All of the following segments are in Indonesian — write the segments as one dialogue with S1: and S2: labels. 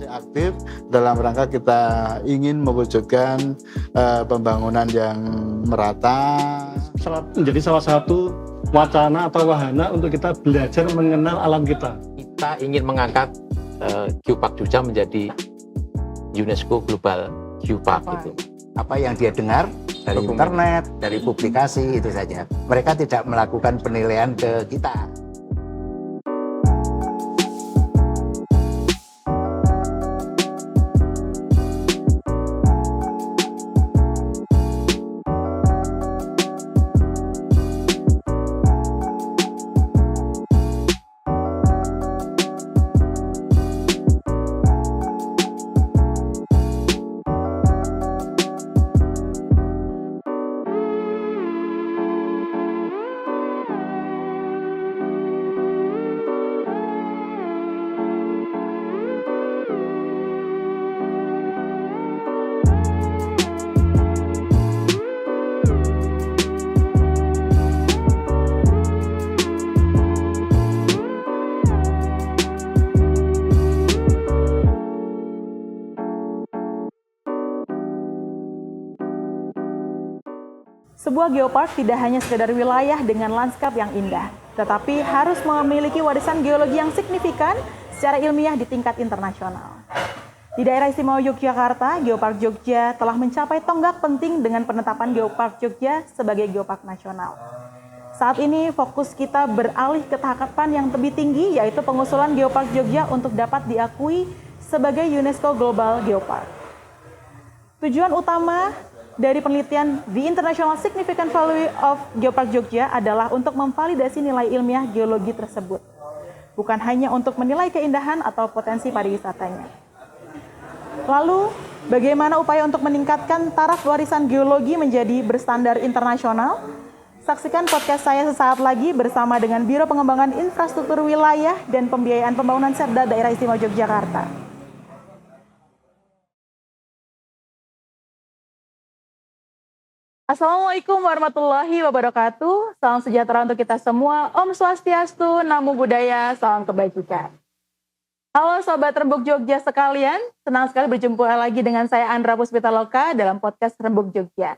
S1: masih aktif dalam rangka kita ingin mewujudkan pembangunan yang merata.
S2: Menjadi salah satu wacana atau wahana untuk kita belajar mengenal alam kita.
S3: Kita ingin mengangkat Geopark Jogja menjadi UNESCO Global Geopark gitu.
S4: Apa yang dia dengar dari internet, dari publikasi itu saja. Mereka tidak melakukan penilaian ke kita.
S5: Sebuah geopark tidak hanya sekedar wilayah dengan lanskap yang indah, tetapi harus memiliki warisan geologi yang signifikan secara ilmiah di tingkat internasional. Di daerah istimewa Yogyakarta, Geopark Jogja telah mencapai tonggak penting dengan penetapan Geopark Jogja sebagai geopark nasional. Saat ini fokus kita beralih ke tahapan yang lebih tinggi, yaitu pengusulan Geopark Jogja untuk dapat diakui sebagai UNESCO Global Geopark. Tujuan utama dari penelitian The International Significant Value of Geopark Jogja adalah untuk memvalidasi nilai ilmiah geologi tersebut, bukan hanya untuk menilai keindahan atau potensi pariwisatanya. Lalu, bagaimana upaya untuk meningkatkan taraf warisan geologi menjadi berstandar internasional? Saksikan podcast saya sesaat lagi bersama dengan Biro Pengembangan Infrastruktur Wilayah dan Pembiayaan Pembangunan Setda Daerah Istimewa Yogyakarta. Assalamualaikum warahmatullahi wabarakatuh. Salam sejahtera untuk kita semua. Om Swastiastu, Namo Buddhaya, salam kebajikan. Halo Sobat Rembuk Jogja sekalian, senang sekali berjumpa lagi dengan saya Andra Puspitaloka dalam podcast Rembuk Jogja.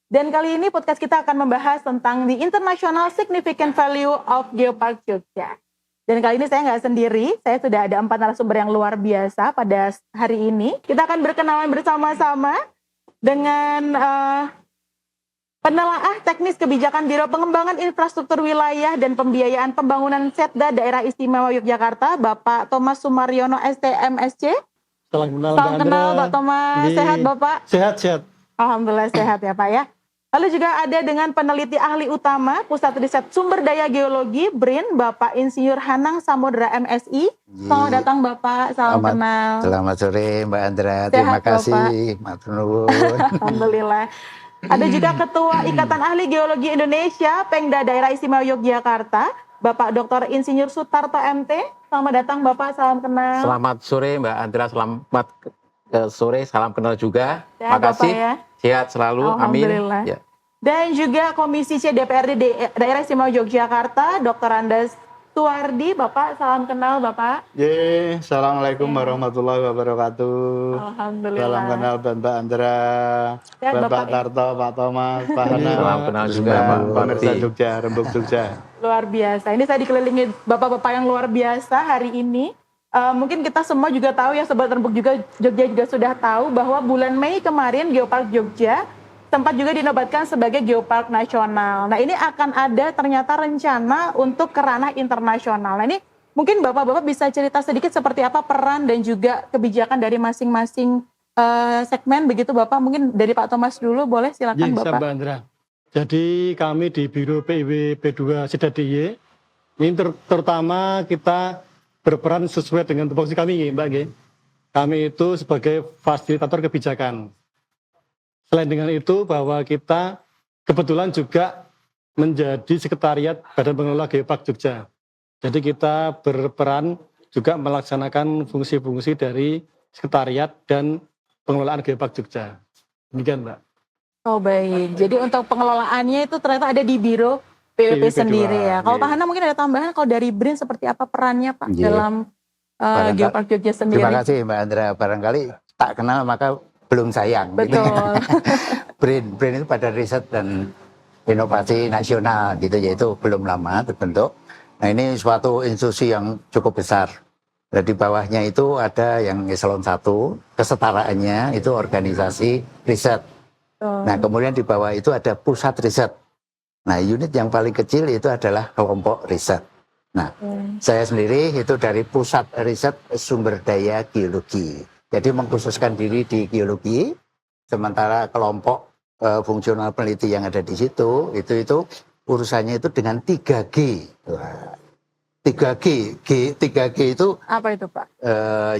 S5: Dan kali ini podcast kita akan membahas tentang The International Significant Value of Geopark Jogja. Dan kali ini saya nggak sendiri, saya sudah ada 4 narasumber yang luar biasa pada hari ini. Kita akan berkenalan bersama-sama dengan penelaah teknis kebijakan Biro Pengembangan Infrastruktur Wilayah dan Pembiayaan Pembangunan Setda Daerah Istimewa Yogyakarta, Bapak Thomas Sumaryono STMSC.
S2: Salam
S5: kenal Pak Thomas. Sehat Bapak?
S2: Sehat.
S5: Alhamdulillah sehat ya Pak ya. Lalu juga ada dengan peneliti ahli utama Pusat Riset Sumber Daya Geologi BRIN, Bapak Insinyur Hanang Samudra MSI. Selamat datang Bapak, salam kenal.
S4: Selamat sore Mbak Andra,
S5: Sehat,
S4: terima kasih.
S5: Bapak. Alhamdulillah. Ada juga Ketua Ikatan Ahli Geologi Indonesia, Pengda Daerah Istimewa Yogyakarta, Bapak Dr. Insinyur Sutarto MT. Selamat datang Bapak, salam kenal.
S3: Selamat sore Mbak Andra, selamat sore, salam kenal juga.
S5: Sehat,
S3: Terima kasih,
S5: Bapak, ya?
S3: Sehat selalu, amin. Ya.
S5: Dan juga Komisi C DPRD Daerah Istimewa Yogyakarta, Dr. Andes Tuardi. Bapak, salam kenal Bapak.
S1: Assalamualaikum warahmatullahi wabarakatuh.
S5: Alhamdulillah.
S1: Salam kenal Mbak Andra,
S5: Sehat,
S1: Bapak
S5: Bapak.
S1: Tarto, Pak Thomas, Pak Hana.
S3: Salam kenal juga
S1: dan
S3: Pak
S1: pemirsa
S3: Bakti.
S1: Jogja, Rembuk Jogja.
S5: Luar biasa. Ini saya dikelilingi bapak-bapak yang luar biasa hari ini. Mungkin kita semua juga tahu ya, Sobat Rembuk juga Jogja juga sudah tahu bahwa bulan Mei kemarin Geopark Jogja tempat juga dinobatkan sebagai Geopark Nasional. Nah ini akan ada ternyata rencana untuk ke ranah internasional. Nah ini mungkin Bapak-Bapak bisa cerita sedikit seperti apa peran dan juga kebijakan dari masing-masing segmen begitu Bapak. Mungkin dari Pak Thomas dulu boleh, silakan Bapak.
S2: Mbak Andra. Jadi kami di Biro PIW P2 Setda DIY, ini terutama kita berperan sesuai dengan tupoksi kami Mbak. Kami itu sebagai fasilitator kebijakan. Selain dengan itu bahwa kita kebetulan juga menjadi sekretariat Badan Pengelola Geopark Jogja. Jadi kita berperan juga melaksanakan fungsi-fungsi dari sekretariat dan pengelolaan Geopark Jogja. Demikian Mbak.
S5: Oh baik, jadi untuk pengelolaannya itu ternyata ada di Biro PWP
S1: PWP
S5: sendiri ya. Kalau
S1: iya.
S5: Pak Hana mungkin ada tambahan, kalau dari BRIN seperti apa perannya Pak
S4: Iya.
S5: dalam
S4: Barangkali-
S5: Geopark Jogja sendiri.
S4: Terima kasih Mbak Andra. Barangkali tak kenal maka belum sayang. gitu.
S5: Betul.
S4: BRIN itu Badan Riset dan Inovasi Nasional gitu, yaitu belum lama terbentuk. Nah ini suatu institusi yang cukup besar. Dan di bawahnya itu ada yang eselon 1, kesetaraannya itu organisasi riset. Nah kemudian di bawah itu ada pusat riset. Nah unit yang paling kecil itu adalah kelompok riset. Nah saya sendiri itu dari pusat riset sumber daya geologi. Jadi mengkhususkan diri di geologi, sementara kelompok fungsional peneliti yang ada di situ itu urusannya itu dengan 3G. Wah, 3G itu
S5: Apa itu Pak?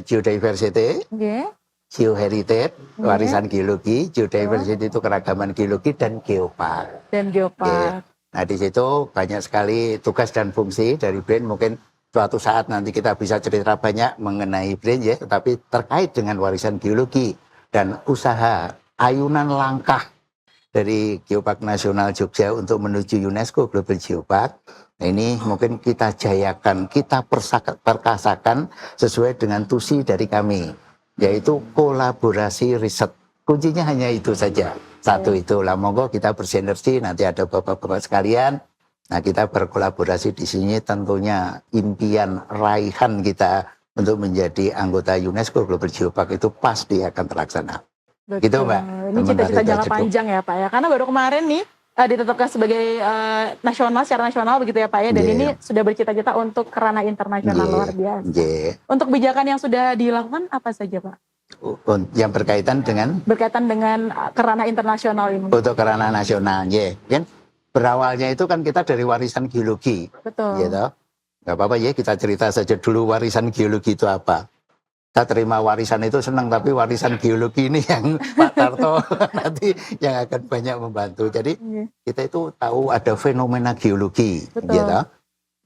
S4: geodiversity,
S5: Oke.
S4: geoheritage, warisan geologi, geodiversity itu keragaman geologi, dan geopark.
S5: Dan Geopark.
S4: Nah di situ banyak sekali tugas dan fungsi dari BRIN. Mungkin suatu saat nanti kita bisa cerita banyak mengenai BRIN ya, tetapi terkait dengan warisan geologi dan usaha ayunan langkah dari Geopark Nasional Jogja untuk menuju UNESCO Global Geopark. Nah, ini mungkin kita jayakan, kita perkasakan sesuai dengan tusi dari kami, yaitu kolaborasi riset. Kuncinya hanya itu saja. Satu itu lah, monggo kita bersinergi, nanti ada bapak-bapak sekalian. Nah kita berkolaborasi di sini, tentunya impian raihan kita untuk menjadi anggota UNESCO Global Geopark itu pasti akan terlaksana.
S5: Betul.
S4: Gitu Mbak.
S5: Ini cita-cita
S4: Sementara
S5: jangka
S4: itu
S5: panjang ya Pak ya. Karena baru kemarin nih ditetapkan sebagai nasional, secara nasional begitu ya Pak ya. Dan
S4: Yeah.
S5: ini sudah bercita-cita untuk ke ranah internasional
S4: Yeah.
S5: luar biasa.
S4: Yeah.
S5: Untuk kebijakan yang sudah dilakukan apa saja Pak?
S4: Yang berkaitan dengan
S5: Berkaitan dengan ke ranah internasional ini.
S4: untuk ke ranah nasional, ya. Kan berawalnya itu kan kita dari warisan geologi,
S5: Betul.
S4: gitu. Gak apa-apa ya, kita cerita saja dulu warisan geologi itu apa. Kita terima warisan itu senang, tapi warisan geologi ini yang Pak Tarto nanti yang akan banyak membantu. Jadi kita itu tahu ada fenomena geologi,
S5: Betul.
S4: gitu.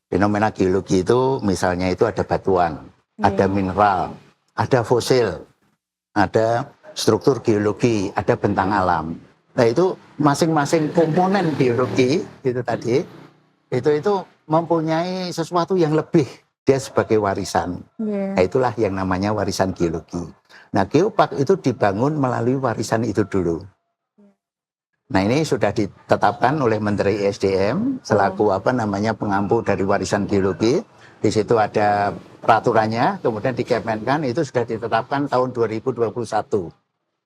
S4: Fenomena geologi itu misalnya itu ada batuan, ada mineral, ada fosil, ada struktur geologi, ada bentang alam. Nah itu masing-masing komponen geologi itu tadi itu mempunyai sesuatu yang lebih, dia sebagai warisan. Nah itulah yang namanya warisan geologi. Nah geopark itu dibangun melalui warisan itu dulu. Nah ini sudah ditetapkan oleh Menteri SDM selaku pengampu dari warisan geologi. Di situ ada peraturannya, kemudian di Kemenkan itu sudah ditetapkan tahun 2021.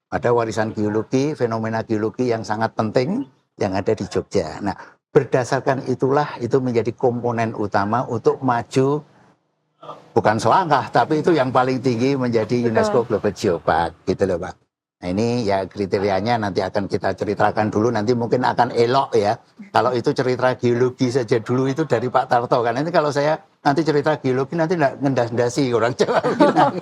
S4: Ada warisan geologi, fenomena geologi yang sangat penting yang ada di Jogja. Nah, berdasarkan itulah itu menjadi komponen utama untuk maju, bukan selangkah, tapi itu yang paling tinggi menjadi UNESCO Global Geopark, gitu loh Pak. Nah ini ya kriterianya nanti akan kita ceritakan dulu, nanti mungkin akan elok ya. Kalau itu cerita geologi saja dulu itu dari Pak Tarto, kan nanti kalau saya nanti cerita geologi nanti nggak ngendas-ndasi orang Jawa bilang.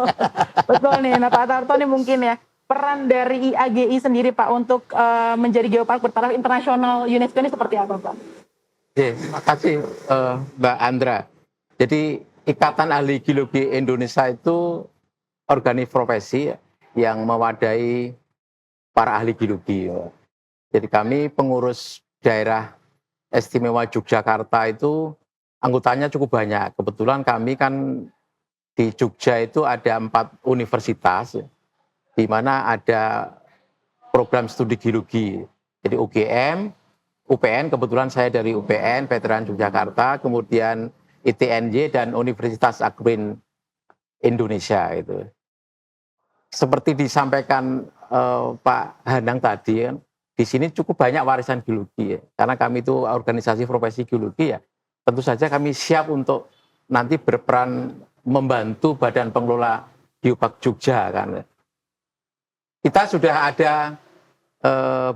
S5: Betul nih, nah Pak Tarto nih mungkin ya, peran dari IAGI sendiri Pak untuk menjadi geopark bertaraf internasional UNESCO ini seperti apa Pak?
S3: Terima kasih Mbak Andra. Jadi Ikatan Ahli Geologi Indonesia itu organisasi profesi yang mewadai para ahli geologi. Jadi kami pengurus daerah istimewa Yogyakarta itu anggotanya cukup banyak. Kebetulan kami kan di Jogja itu ada 4 universitas, di mana ada program studi geologi. Jadi UGM, UPN, kebetulan saya dari UPN, Veteran Yogyakarta, kemudian ITNJ dan Universitas Agrin Indonesia itu. Seperti disampaikan Pak Hanang tadi, kan, di sini cukup banyak warisan geologi ya. Karena kami itu organisasi profesi geologi ya. Tentu saja kami siap untuk nanti berperan membantu Badan Pengelola Geopark Jogja kan. Kita sudah ada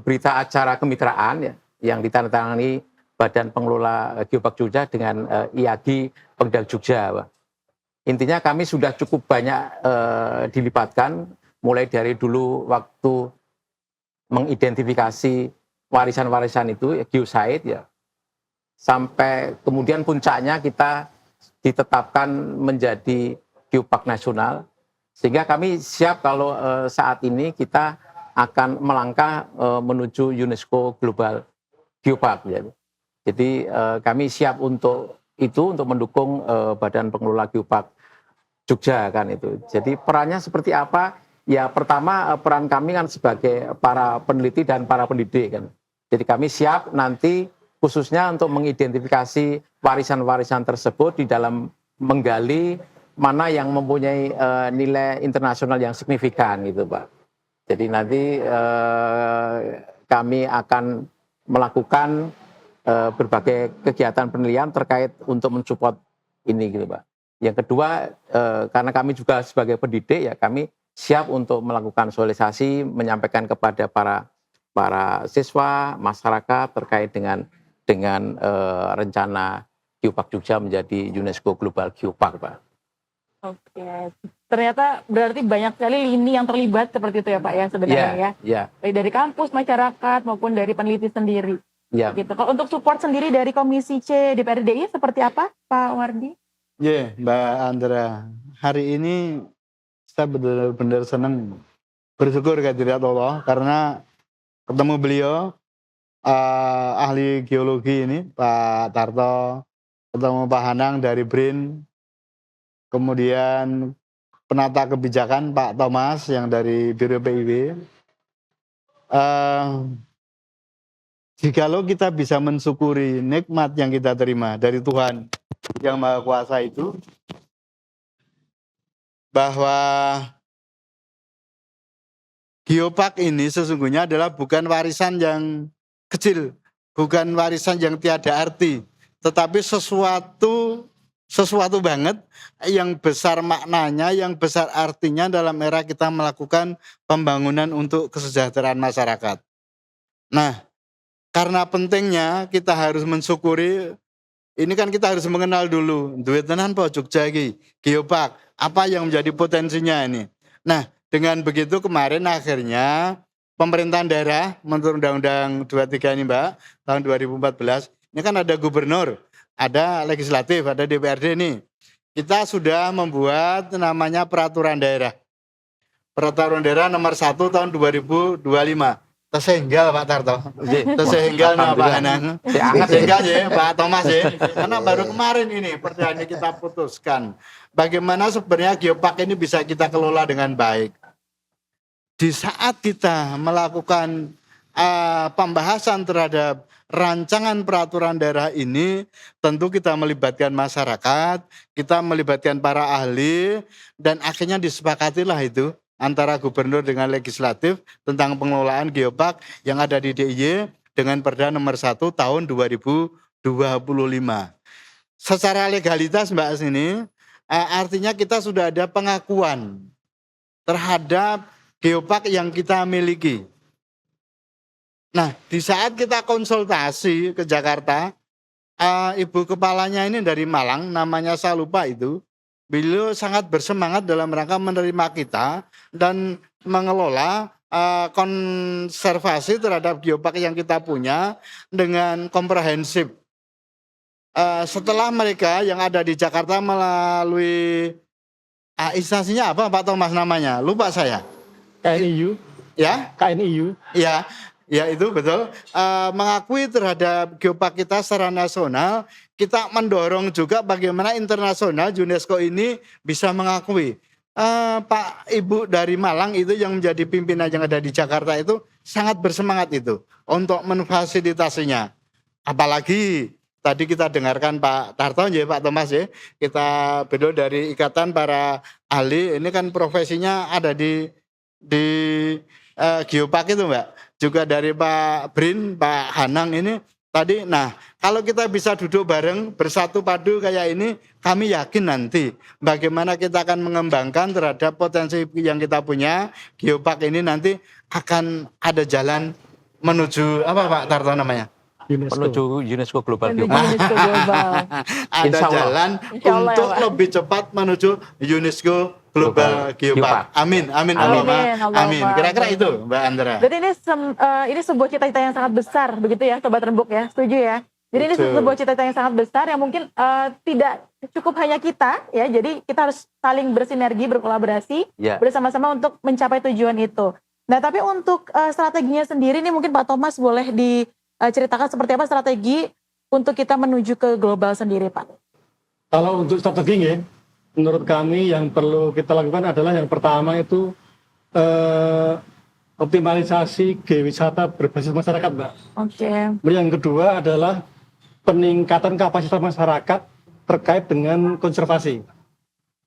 S3: berita acara kemitraan ya yang ditandatangani Badan Pengelola Geopark Jogja dengan IAGI Pemda Jogja. Intinya kami sudah cukup banyak dilibatkan, mulai dari dulu waktu mengidentifikasi warisan-warisan itu, ya, geosite ya, sampai kemudian puncaknya kita ditetapkan menjadi geopark nasional, sehingga kami siap kalau saat ini kita akan melangkah menuju UNESCO Global Geopark. Ya. Jadi kami siap untuk itu, untuk mendukung Badan Pengelola Geopark Jogja kan itu. Jadi perannya seperti apa? Ya pertama peran kami kan sebagai para peneliti dan para pendidik kan. Jadi kami siap nanti khususnya untuk mengidentifikasi warisan-warisan tersebut di dalam menggali mana yang mempunyai nilai internasional yang signifikan gitu Pak. Jadi nanti kami akan melakukan berbagai kegiatan penelitian terkait untuk mensupport ini gitu Pak. Yang kedua, karena kami juga sebagai pendidik ya kami siap untuk melakukan sosialisasi, menyampaikan kepada para siswa, masyarakat terkait dengan rencana Geopark Jogja menjadi UNESCO Global Geopark Pak.
S5: Oke, ternyata berarti banyak sekali lini yang terlibat seperti itu ya Pak ya sebenarnya ya.
S3: Iya.
S5: Baik dari kampus, masyarakat maupun dari peneliti sendiri.
S3: Iya.
S5: Gitu. Kalau untuk support sendiri dari Komisi C DPR RI seperti apa Pak Wardi?
S1: Ya, Mbak Andra, hari ini saya benar-benar senang, bersyukur kehadirat Allah karena ketemu beliau, ahli geologi ini, Pak Tarto, ketemu Pak Hanang dari BRIN, kemudian penata kebijakan Pak Thomas yang dari Biro PIW. Jikalau kita bisa mensyukuri nikmat yang kita terima dari Tuhan yang Maha Kuasa itu, bahwa Geopark ini sesungguhnya adalah bukan warisan yang kecil, bukan warisan yang tiada arti, tetapi sesuatu banget yang besar maknanya, yang besar artinya dalam era kita melakukan pembangunan untuk kesejahteraan masyarakat. Nah, karena pentingnya kita harus mensyukuri. Ini kan kita harus mengenal dulu, duit tenan po Jogja iki, Geopark, apa yang menjadi potensinya ini. Nah, dengan begitu kemarin akhirnya pemerintahan daerah menurut Undang-Undang 23 ini Mbak, tahun 2014, ini kan ada gubernur, ada legislatif, ada DPRD nih. Kita sudah membuat namanya peraturan daerah. Peraturan daerah nomor 1 tahun 2025. Tesenggal Pak Tarto, tesenggal nih Pak Hanang, tesenggal ya Pak Thomas ya, karena baru kemarin ini perdana kita putuskan bagaimana sebenarnya Geopark ini bisa kita kelola dengan baik. Di saat kita melakukan pembahasan terhadap rancangan peraturan daerah ini, tentu kita melibatkan masyarakat, kita melibatkan para ahli, dan akhirnya disepakatilah itu antara gubernur dengan legislatif tentang pengelolaan Geopark yang ada di DIY dengan Perda nomor 1 tahun 2025. Secara legalitas Mbak sini, artinya kita sudah ada pengakuan terhadap Geopark yang kita miliki. Nah, di saat kita konsultasi ke Jakarta, ibu kepalanya ini dari Malang, namanya saya lupa itu, beliau sangat bersemangat dalam rangka menerima kita dan mengelola konservasi terhadap Geopark yang kita punya dengan komprehensif. Setelah mereka yang ada di Jakarta melalui instansinya apa Pak Thomas namanya? Lupa saya.
S2: KNIU.
S1: Ya?
S2: KNIU.
S1: Ya. Ya itu betul, mengakui terhadap Geopark kita secara nasional, kita mendorong juga bagaimana internasional UNESCO ini bisa mengakui. Pak Ibu dari Malang itu yang menjadi pimpinan yang ada di Jakarta itu sangat bersemangat itu untuk memfasilitasinya. Apalagi tadi kita dengarkan Pak Tarto ya Pak Thomas ya, kita beliau dari Ikatan Para Ahli, ini kan profesinya ada di Geopark itu Mbak. Juga dari Pak Brin, Pak Hanang ini tadi. Nah, kalau kita bisa duduk bareng bersatu padu kayak ini, kami yakin nanti bagaimana kita akan mengembangkan terhadap potensi yang kita punya. Geopark ini nanti akan ada jalan menuju apa Pak Tarto namanya?
S3: Menuju UNESCO Global Geopark.
S5: UNESCO Global.
S1: Ada jalan untuk ya, lebih cepat menuju UNESCO Global Geopark. Amin, amin, amin. Kira-kira itu, Mbak Andra.
S5: Jadi ini sebuah cita-cita yang sangat besar, begitu ya, Sobat Rembuk ya, setuju ya? Jadi ini sebuah cita-cita yang sangat besar yang mungkin tidak cukup hanya kita, ya. Jadi kita harus saling bersinergi, berkolaborasi bersama-sama untuk mencapai tujuan itu. Nah, tapi untuk strateginya sendiri nih mungkin Pak Thomas boleh diceritakan seperti apa strategi untuk kita menuju ke global sendiri, Pak?
S2: Kalau untuk strategi ya, menurut kami yang perlu kita lakukan adalah yang pertama itu optimalisasi geowisata berbasis masyarakat, Mbak.
S5: Oke.
S2: Kemudian yang kedua adalah peningkatan kapasitas masyarakat terkait dengan konservasi.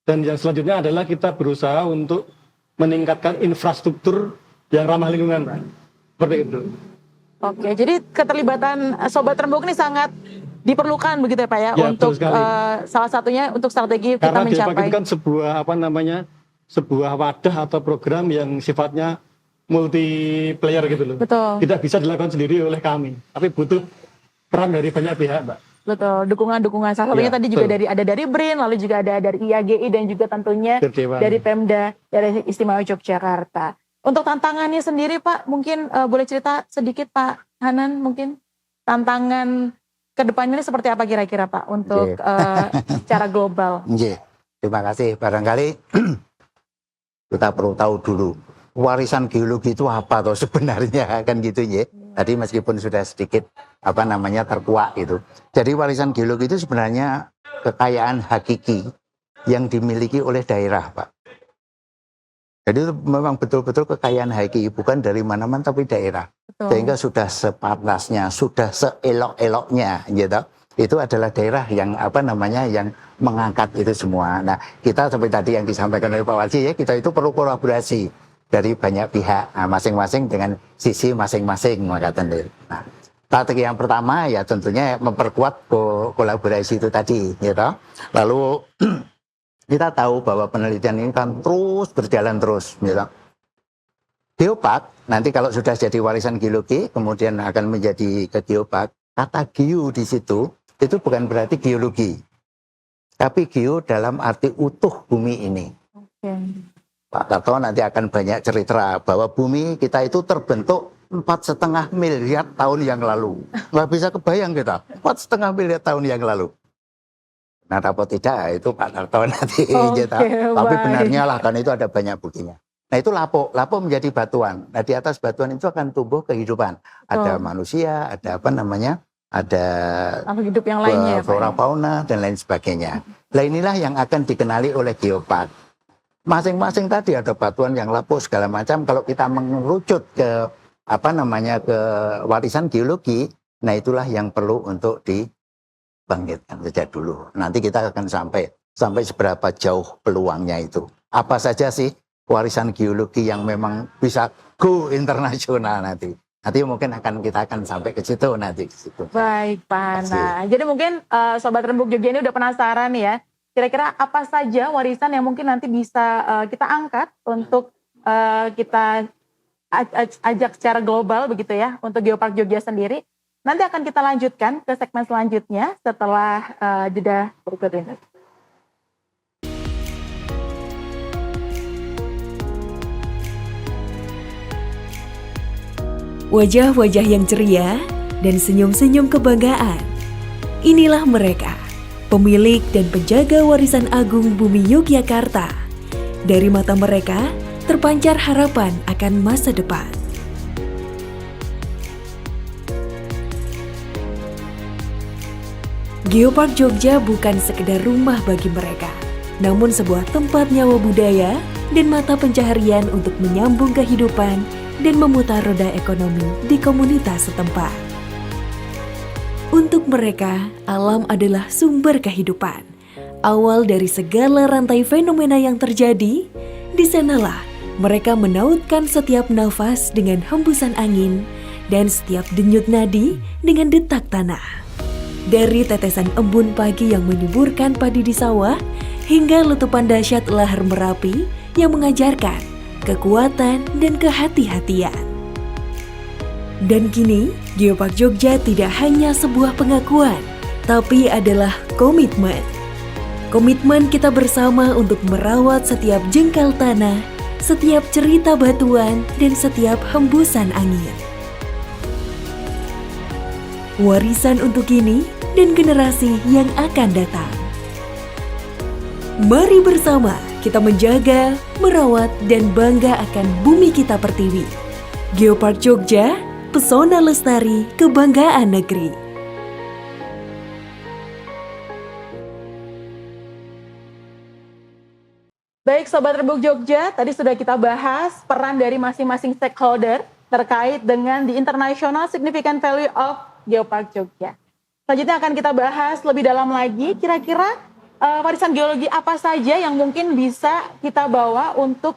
S2: Dan yang selanjutnya adalah kita berusaha untuk meningkatkan infrastruktur yang ramah lingkungan, Mbak. Seperti itu.
S5: Oke, jadi keterlibatan Sobat Rembuk ini sangat diperlukan begitu ya Pak ya,
S2: Ya,
S5: untuk
S2: betul sekali.
S5: salah satunya untuk strategi kita
S2: Karena Geopark
S5: mencapai.
S2: itu kan sebuah wadah atau program yang sifatnya multiplayer gitu loh.
S5: Betul.
S2: Tidak bisa dilakukan sendiri oleh kami, tapi butuh peran dari banyak pihak, Mbak.
S5: Betul, dukungan-dukungan. Salah satunya
S2: Ya,
S5: tadi juga
S2: betul.
S5: ada dari BRIN, lalu juga ada dari IAGI dan juga tentunya
S2: Dewan.
S5: dari Pemda dari Istimewa Yogyakarta. Untuk tantangannya sendiri Pak, mungkin boleh cerita sedikit Pak Hanan, mungkin tantangan kedepannya ini seperti apa kira-kira Pak untuk secara global?
S4: Nggih, terima kasih. Barangkali kita perlu tahu dulu warisan geologi itu apa toh sebenarnya kan gitu ya. Tadi meskipun sudah sedikit terkuak itu. Jadi warisan geologi itu sebenarnya kekayaan hakiki yang dimiliki oleh daerah, Pak. Jadi itu memang betul-betul kekayaan hakiki, bukan dari mana-mana tapi daerah.
S5: Betul.
S4: Sehingga sudah sepantasnya, sudah seelok-eloknya gitu. Itu adalah daerah yang yang mengangkat itu semua. Nah, kita seperti tadi yang disampaikan oleh Pak Walji ya, kita itu perlu kolaborasi dari banyak pihak, masing-masing dengan sisi masing-masing mengatakan. Nah, strategi yang pertama ya tentunya memperkuat kolaborasi itu tadi, gitu. Lalu kita tahu bahwa penelitian ini kan terus berjalan terus, gitu. Geopark nanti kalau sudah jadi warisan geologi, kemudian akan menjadi ke geopark. Kata geo di situ itu bukan berarti geologi, tapi geo dalam arti utuh bumi ini.
S5: Oke.
S4: Pak Karto nanti akan banyak cerita bahwa bumi kita itu terbentuk 4,5 miliar tahun yang lalu. Nggak bisa kebayang kita, 4,5 miliar tahun yang lalu. Nah, apa tidak, itu Pak Karto nanti.
S5: Oke,
S4: Tapi
S5: baik.
S4: benarnya lah, karena itu ada banyak buktinya. Nah, itu lapo menjadi batuan. Nah, di atas batuan itu akan tumbuh kehidupan. Ada manusia, ada ada
S5: Makhluk hidup yang lainnya ya Pak.
S4: flora fauna dan lain sebagainya. Nah, inilah yang akan dikenali oleh geopark. Masing-masing tadi ada batuan yang lapuk segala macam. Kalau kita mengerucut ke ke warisan geologi, nah itulah yang perlu untuk dibangkitkan sejak dulu. Nanti kita akan sampai seberapa jauh peluangnya itu. Apa saja sih warisan geologi yang memang bisa go internasional nanti. Nanti mungkin kita akan sampai ke situ nanti.
S5: Baik Pak Hana. Jadi mungkin Sobat Rembuk Jogja ini udah penasaran ya. Kira-kira apa saja warisan yang mungkin nanti bisa kita angkat untuk kita ajak secara global begitu ya untuk Geopark Jogja sendiri. Nanti akan kita lanjutkan ke segmen selanjutnya setelah jeda berikut ini.
S6: Wajah-wajah yang ceria dan senyum-senyum kebanggaan. Inilah mereka, pemilik dan penjaga warisan agung bumi Yogyakarta. Dari mata mereka, terpancar harapan akan masa depan. Geopark Jogja bukan sekedar rumah bagi mereka, namun sebuah tempat nyawa budaya dan mata pencaharian untuk menyambung kehidupan dan memutar roda ekonomi di komunitas setempat. Untuk mereka, alam adalah sumber kehidupan. Awal dari segala rantai fenomena yang terjadi, di sanalah mereka menautkan setiap nafas dengan hembusan angin dan setiap denyut nadi dengan detak tanah. Dari tetesan embun pagi yang menyuburkan padi di sawah, hingga letupan dahsyat lahar Merapi yang mengajarkan kekuatan dan kehati-hatian. Dan kini, Geopark Jogja tidak hanya sebuah pengakuan, tapi adalah komitmen. Komitmen kita bersama untuk merawat setiap jengkal tanah, setiap cerita batuan, dan setiap hembusan angin. Warisan untuk kini dan generasi yang akan datang. Mari bersama kita menjaga, merawat, dan bangga akan bumi kita pertiwi. Geopark Jogja, pesona lestari kebanggaan negeri.
S5: Baik Sobat Rebuk Jogja, tadi sudah kita bahas peran dari masing-masing stakeholder terkait dengan the international significant value of Geopark Jogja. Selanjutnya akan kita bahas lebih dalam lagi, kira-kira warisan geologi apa saja yang mungkin bisa kita bawa untuk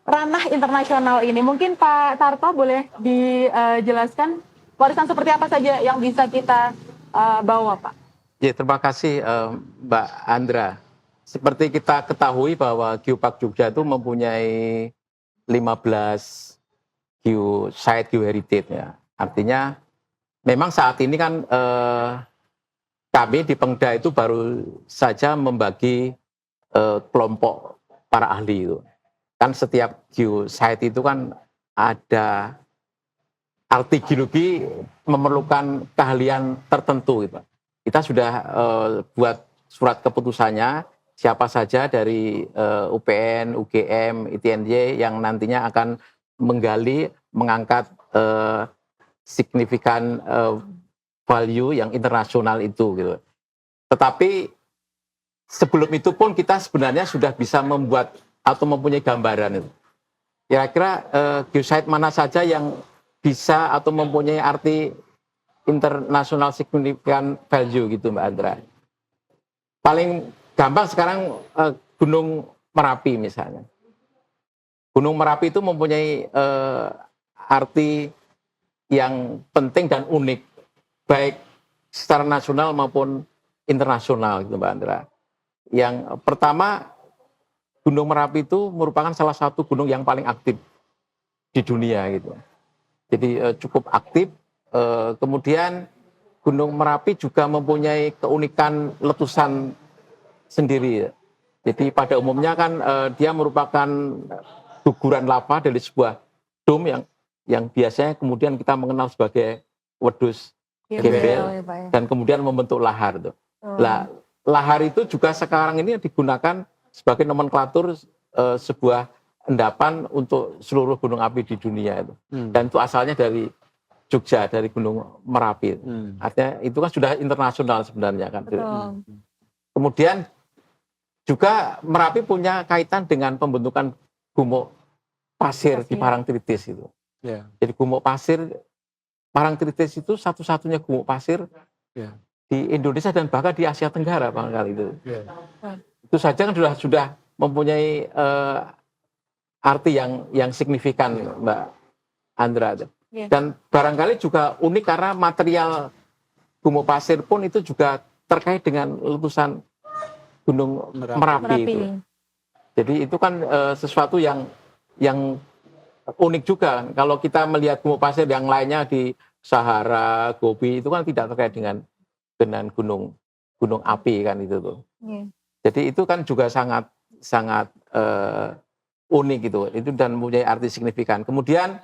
S5: ranah internasional ini. Mungkin Pak Tarto boleh dijelaskan warisan seperti apa saja yang bisa kita bawa, Pak?
S3: Ya, terima kasih Mbak Andra. Seperti kita ketahui bahwa Geopark Jogja itu mempunyai 15 site geoheritage ya. Artinya memang saat ini kan kami di Pengda itu baru saja membagi kelompok para ahli itu. Kan setiap geosite itu kan ada arti geologi memerlukan keahlian tertentu gitu. Kita sudah buat surat keputusannya siapa saja dari UPN, UGM, ITNJ yang nantinya akan menggali, mengangkat signifikan value yang internasional itu gitu. Tetapi sebelum itu pun kita sebenarnya sudah bisa membuat atau mempunyai gambaran itu. Kira-kira geosite mana saja yang bisa atau mempunyai arti international significant value gitu Mbak Andra. Paling gampang sekarang Gunung Merapi misalnya. Gunung Merapi itu mempunyai arti yang penting dan unik, baik secara nasional maupun internasional gitu Mbak Andra. Yang pertama, Gunung Merapi itu merupakan salah satu gunung yang paling aktif di dunia gitu. Jadi cukup aktif. Kemudian Gunung Merapi juga mempunyai keunikan letusan sendiri. Jadi pada umumnya kan dia merupakan guguran lava dari sebuah dom yang biasanya kemudian kita mengenal sebagai wedus gembel dan kemudian membentuk lahar tuh. Lah, lahar itu juga sekarang ini digunakan sebagai nomenklatur sebuah endapan untuk seluruh gunung api di dunia itu. Dan itu asalnya dari Jogja, dari Gunung Merapi. Artinya itu kan sudah internasional sebenarnya kan. Kemudian juga Merapi punya kaitan dengan pembentukan gumuk pasir di Parangtritis itu. Jadi gumuk pasir Parangtritis itu satu-satunya gumuk pasir di Indonesia dan bahkan di Asia Tenggara barangkali itu. Itu saja kan sudah mempunyai arti yang signifikan Mbak Andra. Dan barangkali juga unik karena material gumuk pasir pun itu juga terkait dengan letusan Gunung Merapi itu. Jadi itu kan sesuatu yang unik juga. Kalau kita melihat gumuk pasir yang lainnya di Sahara, Gobi itu kan tidak terkait dengan gunung api kan itu tuh. Jadi itu kan juga sangat unik gitu. Itu dan mempunyai arti signifikan. Kemudian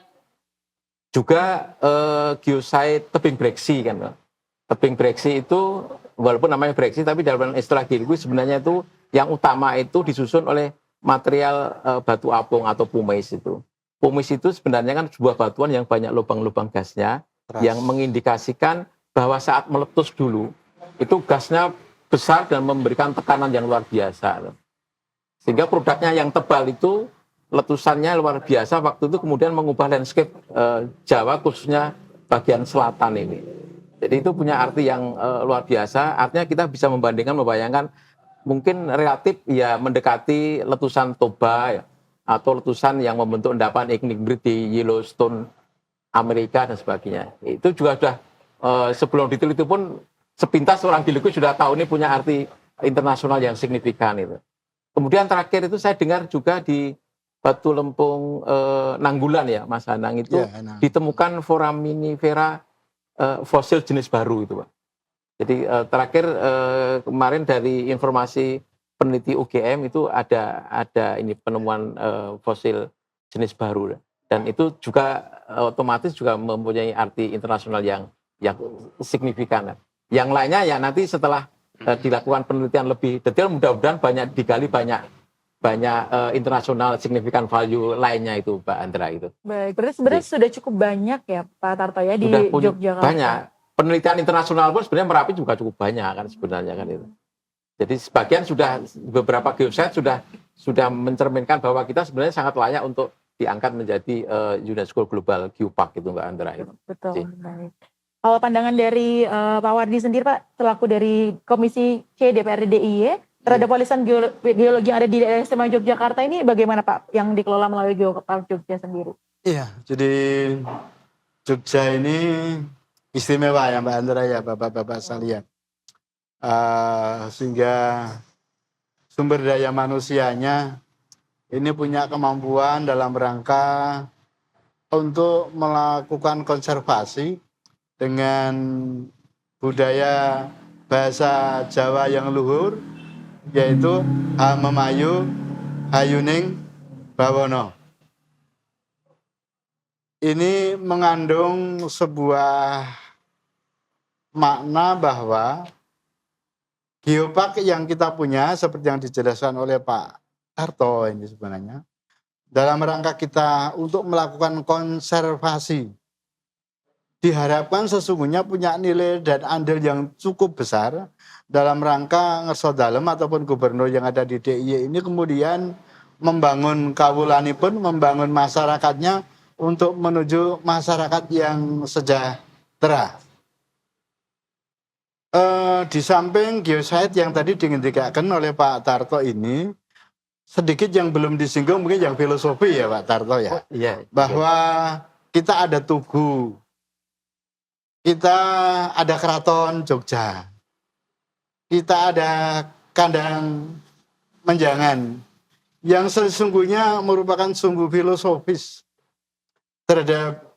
S3: juga geosite tebing breksi kan. Tebing breksi itu walaupun namanya breksi tapi dalam istilah geologi sebenarnya itu yang utama itu disusun oleh material batu apung atau pumice itu. Pumice itu sebenarnya kan sebuah batuan yang banyak lubang-lubang gasnya yang mengindikasikan bahwa saat meletus dulu itu gasnya besar dan memberikan tekanan yang luar biasa. Sehingga produknya yang tebal itu letusannya luar biasa waktu itu kemudian mengubah landscape Jawa khususnya bagian selatan ini. Jadi itu punya arti yang luar biasa. Artinya kita bisa membayangkan mungkin relatif ya mendekati letusan Toba ya, atau letusan yang membentuk endapan Ignimbrite di Yellowstone Amerika dan sebagainya. Itu juga sudah sebelum diteliti pun sepintas orang geologi sudah tahu ini punya arti internasional yang signifikan itu. Kemudian terakhir itu saya dengar juga di Batu Lempung Nanggulan ya Mas Anang itu ditemukan foraminifera fosil jenis baru itu Pak. Jadi terakhir kemarin dari informasi peneliti UGM itu ada ini penemuan fosil jenis baru dan itu juga otomatis juga mempunyai arti internasional yang signifikan. Yang lainnya ya nanti setelah dilakukan penelitian lebih detail mudah-mudahan banyak digali banyak internasional signifikan value lainnya itu Pak Andra itu.
S5: Baik, berarti sebenarnya sudah cukup banyak ya Pak Tarto ya di Yogyakarta.
S3: Banyak. Penelitian internasional pun sebenarnya Merapi juga cukup banyak kan sebenarnya kan itu. Jadi sebagian sudah beberapa geosite sudah sudah mencerminkan bahwa kita sebenarnya sangat layak untuk diangkat menjadi UNESCO Global Geopark itu Mbak Andra.
S5: Betul. Baik. Kalau pandangan dari Pak Wardi sendiri Pak, selaku dari Komisi C DPRD DIY terhadap warisan geologi yang ada di daerah istimewa Yogyakarta ini bagaimana Pak yang dikelola melalui Geopark Jogja sendiri?
S1: Iya, jadi Jogja ini istimewa ya Mbak Andra ya, Bapak-Bapak sekalian. Sehingga sumber daya manusianya ini punya kemampuan dalam rangka untuk melakukan konservasi dengan budaya bahasa Jawa yang luhur, yaitu Memayu Hayuning Bawono. Ini mengandung sebuah makna bahwa geopark yang kita punya seperti yang dijelaskan oleh Pak Tarto ini sebenarnya dalam rangka kita untuk melakukan konservasi diharapkan sesungguhnya punya nilai dan andil yang cukup besar dalam rangka ngerso dalem ataupun gubernur yang ada di DIY ini kemudian membangun kawulanipun, membangun masyarakatnya untuk menuju masyarakat yang sejahtera. Di samping geosite yang tadi diindikakan oleh Pak Tarto ini, sedikit yang belum disinggung mungkin yang filosofi ya Pak Tarto ya.
S3: Iya.
S1: Bahwa kita ada Tugu, kita ada Keraton Jogja, kita ada Kandang Menjangan, yang sesungguhnya merupakan sungguh filosofis terhadap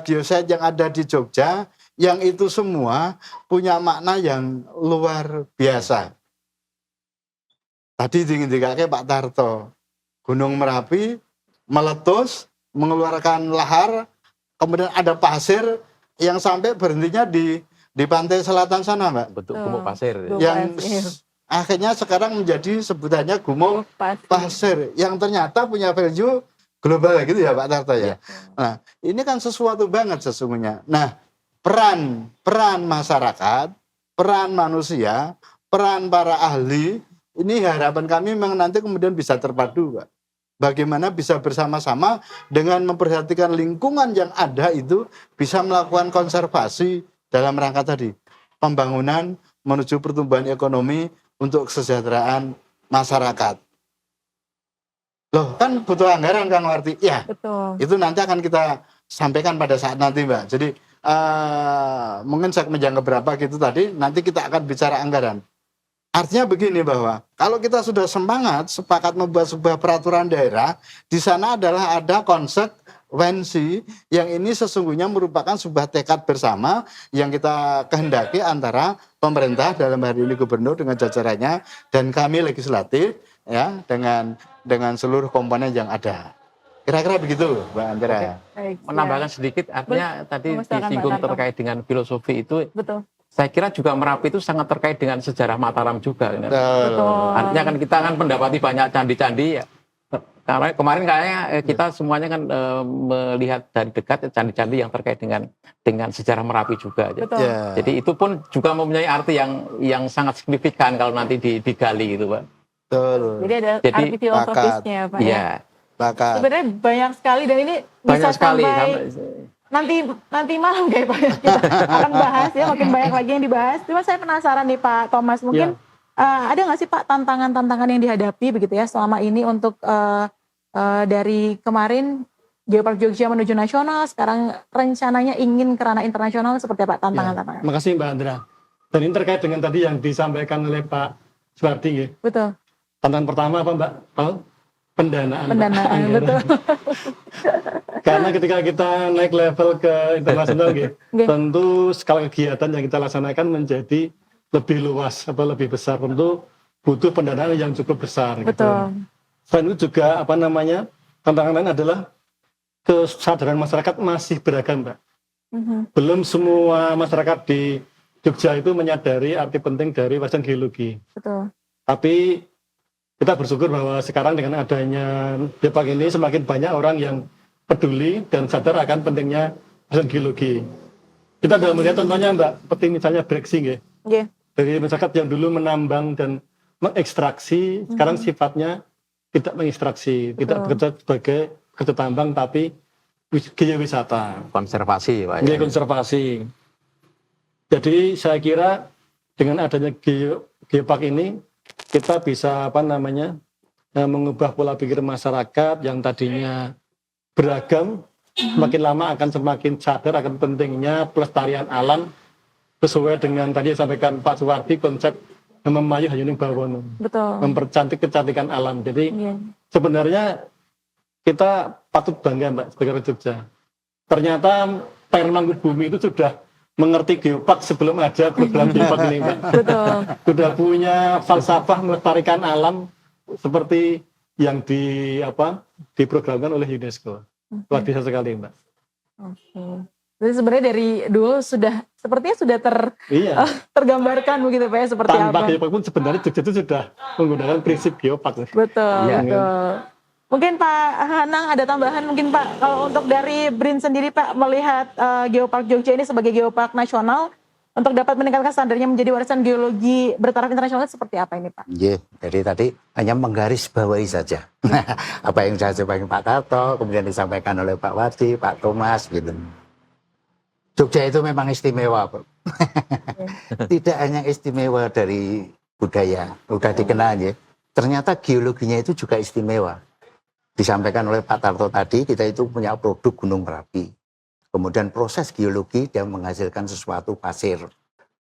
S1: geosite yang ada di Jogja, yang itu semua punya makna yang luar biasa. Tadi diindikasi Pak Tarto, Gunung Merapi meletus, mengeluarkan lahar, kemudian ada pasir yang sampai berhentinya di pantai selatan sana, Mbak.
S3: Bentuk gumuk pasir.
S1: Yang akhirnya sekarang menjadi sebutannya gumuk pasir, yang ternyata punya value global gitu ya Pak Tarto ya. Nah, ini kan sesuatu banget sesungguhnya. Nah, peran masyarakat, peran manusia, peran para ahli, ini harapan kami memang nanti kemudian bisa terpadu, Pak. Bagaimana bisa bersama-sama dengan memperhatikan lingkungan yang ada itu bisa melakukan konservasi dalam rangka tadi pembangunan menuju pertumbuhan ekonomi untuk kesejahteraan masyarakat. Loh, kan butuh anggaran Kang Warti. Ya, betul. Itu nanti akan kita sampaikan pada saat nanti, Mbak. Jadi mungkin segmen yang keberapa gitu tadi, nanti kita akan bicara anggaran. Artinya begini bahwa kalau kita sudah sepakat membuat sebuah peraturan daerah, di sana adalah ada konsekuensi yang ini sesungguhnya merupakan sebuah tekad bersama yang kita kehendaki antara pemerintah dalam hari ini gubernur dengan jajarannya dan kami legislatif ya dengan seluruh komponen yang ada. Kira-kira begitu, Mbak Andra.
S3: Menambahkan sedikit, artinya tadi disinggung terkait dengan filosofi itu. Betul. Saya kira juga Merapi itu sangat terkait dengan sejarah Mataram juga. Betul. Artinya kan kita kan mendapati banyak candi-candi ya. Karena kemarin kayaknya kita semuanya kan melihat dari dekat candi-candi yang terkait dengan sejarah Merapi juga. Betul. Ya. Jadi itu pun juga mempunyai arti yang sangat signifikan kalau nanti digali gitu, Pak.
S1: Betul.
S5: Jadi ada arti filosofisnya, Pak.
S3: Ya.
S5: Bakat. Sebenarnya banyak sekali dan ini
S3: banyak
S5: bisa
S3: sekali,
S5: nanti malam kayak Pak kita akan bahas ya, makin banyak lagi yang dibahas. Cuma saya penasaran nih Pak Thomas, mungkin ada nggak sih Pak tantangan-tantangan yang dihadapi begitu ya selama ini untuk dari kemarin Geopark Jogja menuju nasional, sekarang rencananya ingin ke ranah internasional, seperti apa tantangan-tantangan?
S2: Terima kasih Mbak Andra. Dan ini terkait dengan tadi yang disampaikan oleh Pak Suwardi ya. Betul. Tantangan pertama apa Mbak? Pendanaan.
S5: Betul.
S2: Karena ketika kita naik level ke internasional tentu skala kegiatan yang kita laksanakan menjadi lebih luas atau lebih besar, tentu butuh pendanaan yang cukup besar. Betul. Gitu. Selain itu juga tantangan lain adalah kesadaran masyarakat masih beragam, Mbak. Belum semua masyarakat di Jogja itu menyadari arti penting dari warisan geologi. Betul. Tapi kita bersyukur bahwa sekarang dengan adanya Geopark ini semakin banyak orang yang peduli dan sadar akan pentingnya warisan geologi. Kita sudah melihat contohnya Mbak, seperti misalnya Brexing ya. Dari masyarakat yang dulu menambang dan mengekstraksi, sekarang sifatnya tidak mengekstraksi, tidak bekerja sebagai kerja tambang, tapi geowisata.
S3: Konservasi, Pak.
S2: Nilai konservasi. Jadi saya kira dengan adanya geopark ini kita bisa mengubah pola pikir masyarakat yang tadinya beragam, semakin lama akan semakin sadar akan pentingnya pelestarian alam sesuai dengan tadi yang disampaikan Pak Suwardi, konsep Memayu Hayuning Bawono.
S5: Betul.
S2: Mempercantik kecantikan alam. Jadi
S5: Iya.
S2: sebenarnya kita patut bangga Mbak sebagai orang Jogja. Ternyata Pak Mangkubumi itu sudah mengerti geopark sebelum ada program geopark ini Mbak.
S5: Betul.
S2: Sudah punya falsafah melestarikan alam seperti yang diprogramkan oleh UNESCO. Luar biasa sekali Mbak.
S5: Oke. Jadi sebenarnya dari dulu sepertinya sudah
S2: Iya.
S5: tergambarkan begitu Pak ya, seperti
S2: Tanpa
S5: apa.
S2: geopark pun sebenarnya Jogja itu sudah menggunakan prinsip geopark.
S5: Betul,
S3: Iya.
S5: betul. Mungkin Pak Hanang ada tambahan mungkin Pak, kalau untuk dari BRIN sendiri Pak melihat Geopark Jogja ini sebagai geopark nasional untuk dapat meningkatkan standarnya menjadi warisan geologi bertaraf internasional seperti apa ini Pak?
S4: Iya, jadi tadi hanya menggarisbawahi saja apa yang saya sampaikan Pak Tarto, kemudian disampaikan oleh Pak Wardi, Pak Thomas, gitu. Jogja itu memang istimewa, Bro. Tidak hanya istimewa dari budaya, udah dikenal ya. Ternyata geologinya itu juga istimewa. Disampaikan oleh Pak Tarto tadi, kita itu punya produk Gunung Merapi. Kemudian proses geologi dia menghasilkan sesuatu pasir.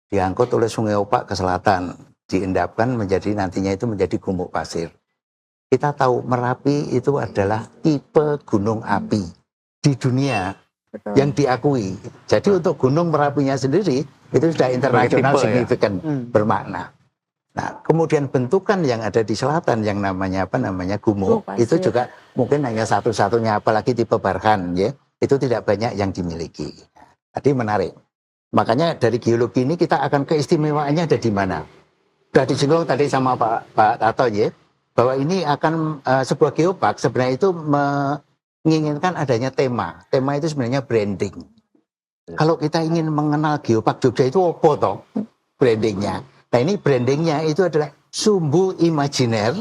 S4: Diangkut oleh Sungai Opak ke selatan, diendapkan nantinya itu menjadi gumuk pasir. Kita tahu Merapi itu adalah tipe gunung api di dunia.
S5: Betul.
S4: Yang diakui. Jadi untuk Gunung Merapinya sendiri itu sudah internasional
S3: tipe,
S4: signifikan, bermakna. Nah, kemudian bentukan yang ada di selatan yang namanya gumuk,
S5: Pasir.
S4: itu juga mungkin hanya satu-satunya, apalagi tipe Barhan ya, itu tidak banyak yang dimiliki. Tadi menarik. Makanya dari geologi ini kita akan keistimewaannya ada di mana. Sudah disinggung tadi sama Pak Tato ya, bahwa ini akan sebuah geopark sebenarnya itu menginginkan adanya tema. Tema itu sebenarnya branding. Kalau kita ingin mengenal geopark Jogja itu apa toh brandingnya? Nah ini brandingnya itu adalah sumbu imajiner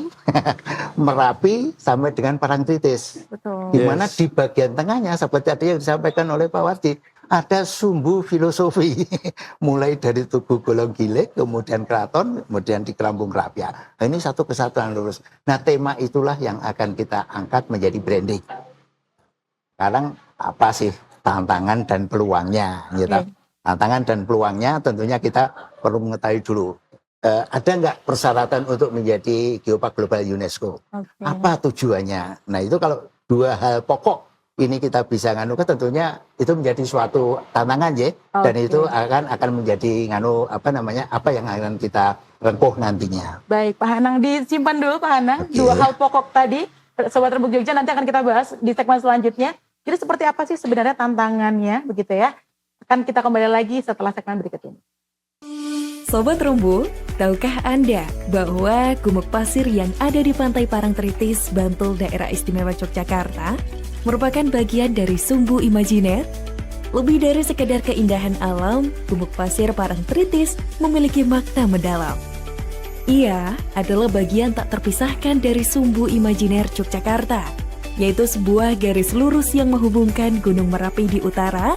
S4: Merapi sampai dengan Parangtritis.
S5: Betul.
S4: Di mana di bagian tengahnya seperti tadi yang disampaikan oleh Pak Wardi, ada sumbu filosofi mulai dari Tugu Golong Gilik, kemudian Keraton, kemudian di Kelambung Rapia. Nah, ini satu kesatuan lurus. Nah tema itulah yang akan kita angkat menjadi branding. Sekarang apa sih tantangan dan peluangnya? Gitu. Tantangan dan peluangnya tentunya kita perlu mengetahui dulu. Ada nggak persyaratan untuk menjadi geopark global UNESCO?
S5: Oke.
S4: Apa tujuannya? Nah itu kalau dua hal pokok ini kita bisa nganukan, tentunya itu menjadi suatu tantangan ya. Dan
S5: Oke.
S4: itu akan menjadi apa yang akan kita rempuh nantinya.
S5: Baik, Pak Hanang disimpan dulu Pak Hanang.
S4: Oke.
S5: Dua hal pokok tadi, Sobat Rembuk Jogja nanti akan kita bahas di segmen selanjutnya. Jadi seperti apa sih sebenarnya tantangannya begitu ya? Akan kita kembali lagi setelah segmen berikut ini.
S6: Sobat Rembuk, tahukah Anda bahwa gumuk pasir yang ada di Pantai Parangtritis, Bantul, Daerah Istimewa Yogyakarta merupakan bagian dari sumbu imajiner? Lebih dari sekedar keindahan alam, gumuk pasir Parangtritis memiliki makna mendalam. Ia adalah bagian tak terpisahkan dari sumbu imajiner Yogyakarta, yaitu sebuah garis lurus yang menghubungkan Gunung Merapi di utara,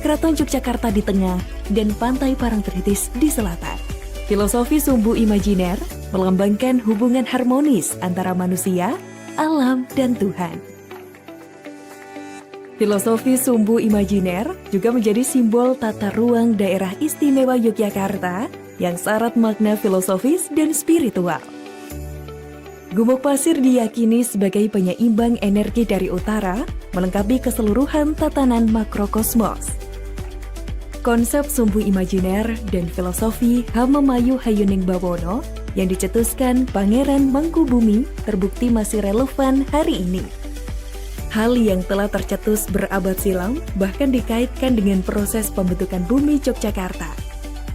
S6: Keraton Yogyakarta di tengah, dan Pantai Parangtritis di selatan. Filosofi sumbu imajiner melambangkan hubungan harmonis antara manusia, alam, dan Tuhan. Filosofi sumbu imajiner juga menjadi simbol tata ruang daerah istimewa Yogyakarta yang syarat makna filosofis dan spiritual. Gumuk pasir diyakini sebagai penyeimbang energi dari utara, melengkapi keseluruhan tatanan makrokosmos. Konsep sumbu imajiner dan filosofi Memayu Hayuning Bawono yang dicetuskan Pangeran Mangkubumi terbukti masih relevan hari ini. Hal yang telah tercetus berabad silam bahkan dikaitkan dengan proses pembentukan bumi Yogyakarta.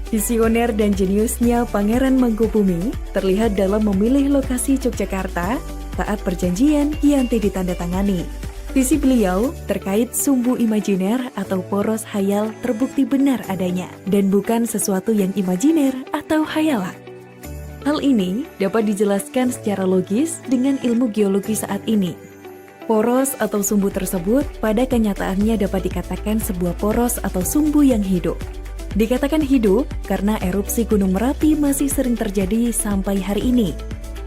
S6: Visioner dan jeniusnya Pangeran Mangkubumi terlihat dalam memilih lokasi Yogyakarta saat perjanjian Giyanti ditandatangani. Visi beliau terkait sumbu imajiner atau poros hayal terbukti benar adanya dan bukan sesuatu yang imajiner atau hayalan. Hal ini dapat dijelaskan secara logis dengan ilmu geologi saat ini. Poros atau sumbu tersebut pada kenyataannya dapat dikatakan sebuah poros atau sumbu yang hidup. Dikatakan hidup karena erupsi Gunung Merapi masih sering terjadi sampai hari ini,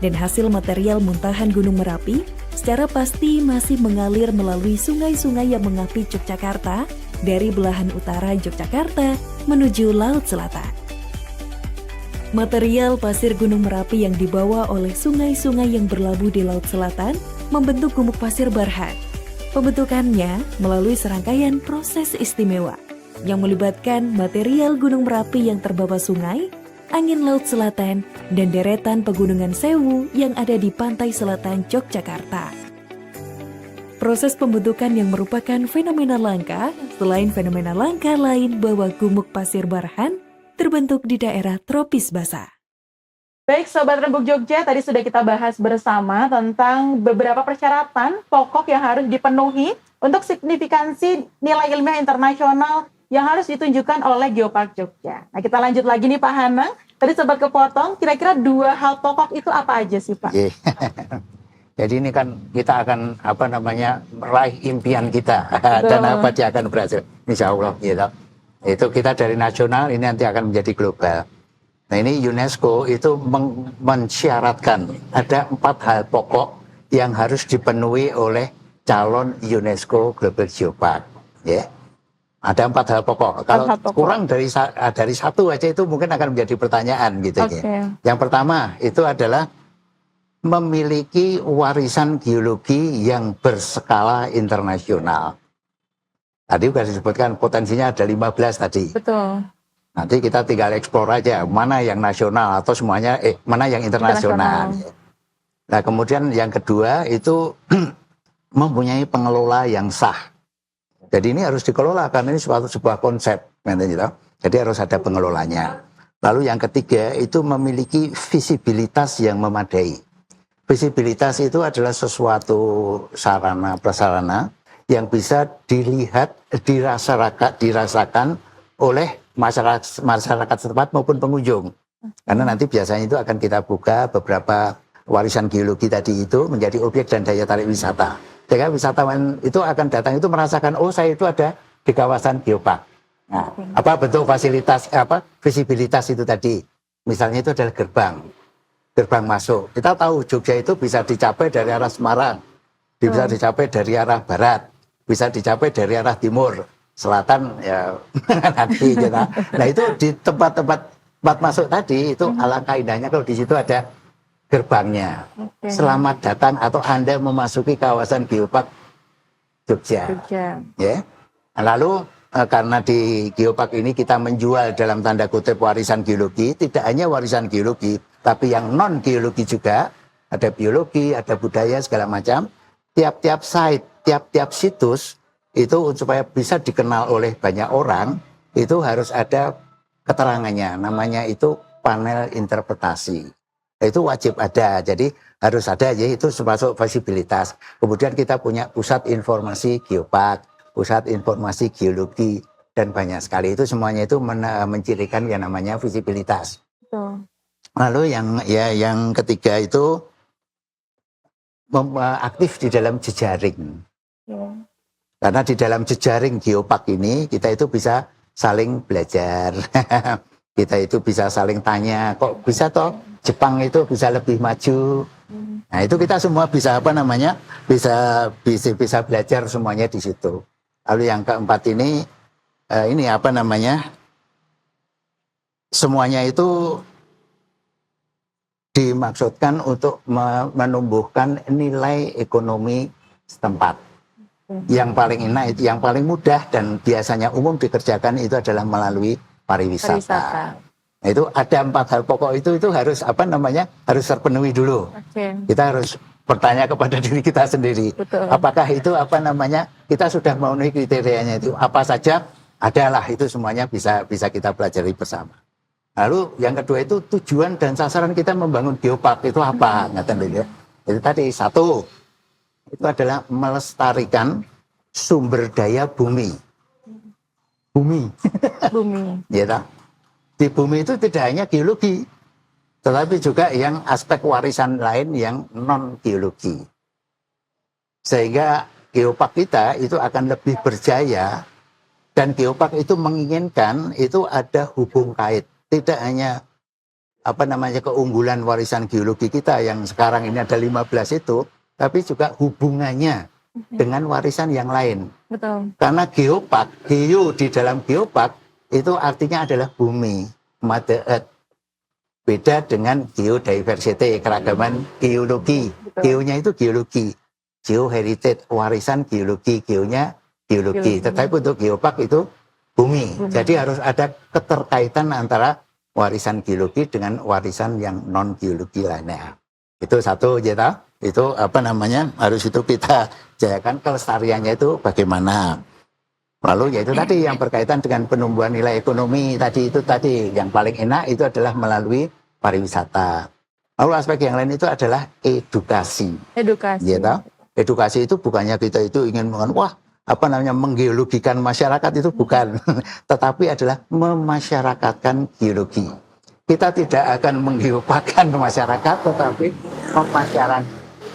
S6: dan hasil material muntahan Gunung Merapi secara pasti masih mengalir melalui sungai-sungai yang mengapi Yogyakarta dari belahan utara Yogyakarta menuju Laut Selatan. Material pasir Gunung Merapi yang dibawa oleh sungai-sungai yang berlabuh di Laut Selatan membentuk gumuk pasir Barhan. Pembentukannya melalui serangkaian proses istimewa yang melibatkan material Gunung Merapi yang terbawa sungai, angin Laut Selatan, dan deretan pegunungan Sewu yang ada di pantai selatan Yogyakarta. Proses pembentukan yang merupakan fenomena langka, selain fenomena langka lain bahwa gumuk pasir Barhan terbentuk di daerah tropis basah.
S5: Baik, Sobat Rembuk Jogja, tadi sudah kita bahas bersama tentang beberapa persyaratan pokok yang harus dipenuhi untuk signifikansi nilai ilmiah internasional yang harus ditunjukkan oleh Geopark Jogja. Nah, kita lanjut lagi nih Pak Hanang. Tadi sempat kepotong, kira-kira 2 hal pokok itu apa aja sih Pak?
S4: Jadi ini kan kita akan meraih impian kita dan apa dia akan berhasil, insya Allah gitu. Itu kita dari nasional ini nanti akan menjadi global. Nah ini UNESCO itu mensyaratkan ada 4 hal pokok yang harus dipenuhi oleh calon UNESCO Global Geopark. Ya, ada 4 hal pokok. Kalau kurang dari 1 aja itu mungkin akan menjadi pertanyaan gitu. Ya. Yang pertama itu adalah memiliki warisan geologi yang berskala internasional. Tadi sudah disebutkan potensinya ada 15 tadi.
S5: Betul.
S4: Nanti kita tinggal eksplor aja mana yang nasional atau semuanya mana yang internasional. Nah, kemudian yang kedua itu mempunyai pengelola yang sah. Jadi ini harus dikelola karena ini sebuah konsep, gitu. Jadi harus ada pengelolanya. Lalu yang ketiga itu memiliki visibilitas yang memadai. Visibilitas itu adalah sesuatu sarana prasarana yang bisa dilihat, dirasakan oleh masyarakat setempat maupun pengunjung. Karena nanti biasanya itu akan kita buka beberapa warisan geologi tadi itu menjadi objek dan daya tarik wisata. Sehingga wisatawan itu akan datang itu merasakan, oh saya itu ada di kawasan Geopark. Nah, apa bentuk fasilitas, visibilitas itu tadi. Misalnya itu adalah gerbang masuk. Kita tahu Jogja itu bisa dicapai dari arah Semarang, bisa dicapai dari arah barat, bisa dicapai dari arah timur. Selatan ya nanti kita. Nah itu di tempat-tempat masuk tadi itu alangkah indahnya kalau di situ ada gerbangnya. Selamat datang atau Anda memasuki kawasan Geopark Jogja. Ya. Lalu karena di Geopark ini kita menjual dalam tanda kutip warisan geologi, tidak hanya warisan geologi, tapi yang non geologi juga, ada biologi, ada budaya segala macam. Tiap-tiap site, tiap-tiap situs itu supaya bisa dikenal oleh banyak orang, itu harus ada keterangannya, namanya itu panel interpretasi. Itu wajib ada, jadi harus ada, ya itu termasuk visibilitas. Kemudian kita punya pusat informasi Geopark, pusat informasi geologi, dan banyak sekali. Itu semuanya itu mencirikan yang namanya visibilitas. Betul. Lalu yang ketiga itu aktif di dalam jejaring. Karena di dalam jejaring Geopark ini kita itu bisa saling belajar, kita itu bisa saling tanya, kok bisa toh Jepang itu bisa lebih maju. Nah itu kita semua bisa bisa belajar semuanya di situ. Lalu yang keempat ini semuanya itu dimaksudkan untuk menumbuhkan nilai ekonomi setempat. Yang paling enak, yang paling mudah dan biasanya umum dikerjakan itu adalah melalui pariwisata. Nah, itu ada 4 hal pokok itu harus harus terpenuhi dulu. Kita harus bertanya kepada diri kita sendiri. Betul. Apakah itu kita sudah memenuhi kriterianya itu apa saja? Adalah itu semuanya bisa kita pelajari bersama. Lalu yang kedua itu tujuan dan sasaran kita membangun Geopark itu apa? Itu tadi 1. Itu adalah melestarikan sumber daya bumi. Ya, di bumi itu tidak hanya geologi, tetapi juga yang aspek warisan lain yang non geologi. Sehingga geopark kita itu akan lebih berjaya, dan geopark itu menginginkan itu ada hubung kait, tidak hanya keunggulan warisan geologi kita yang sekarang ini ada 15 itu, tapi juga hubungannya dengan warisan yang lain.
S5: Betul.
S4: Karena geopark, geo di dalam geopark itu artinya adalah bumi, Mother Earth. Beda dengan geodiversity, keragaman geologi. Geonya itu geologi, geoheritage, warisan geologi, geonya geologi. Tetapi untuk geopark itu bumi. Jadi harus ada keterkaitan antara warisan geologi dengan warisan yang non geologi lainnya. Itu satu, Jeta. Itu harus itu kita jayakan kelestariannya itu bagaimana. Lalu yaitu tadi yang berkaitan dengan penumbuhan nilai ekonomi tadi yang paling enak itu adalah melalui pariwisata. Lalu aspek yang lain itu adalah edukasi.
S5: Edukasi.
S4: Jeta. Edukasi itu bukannya kita itu ingin menggeologikan masyarakat, itu bukan, tetapi adalah memasyarakatkan geologi. Kita tidak akan menggeoparkkan masyarakat, tetapi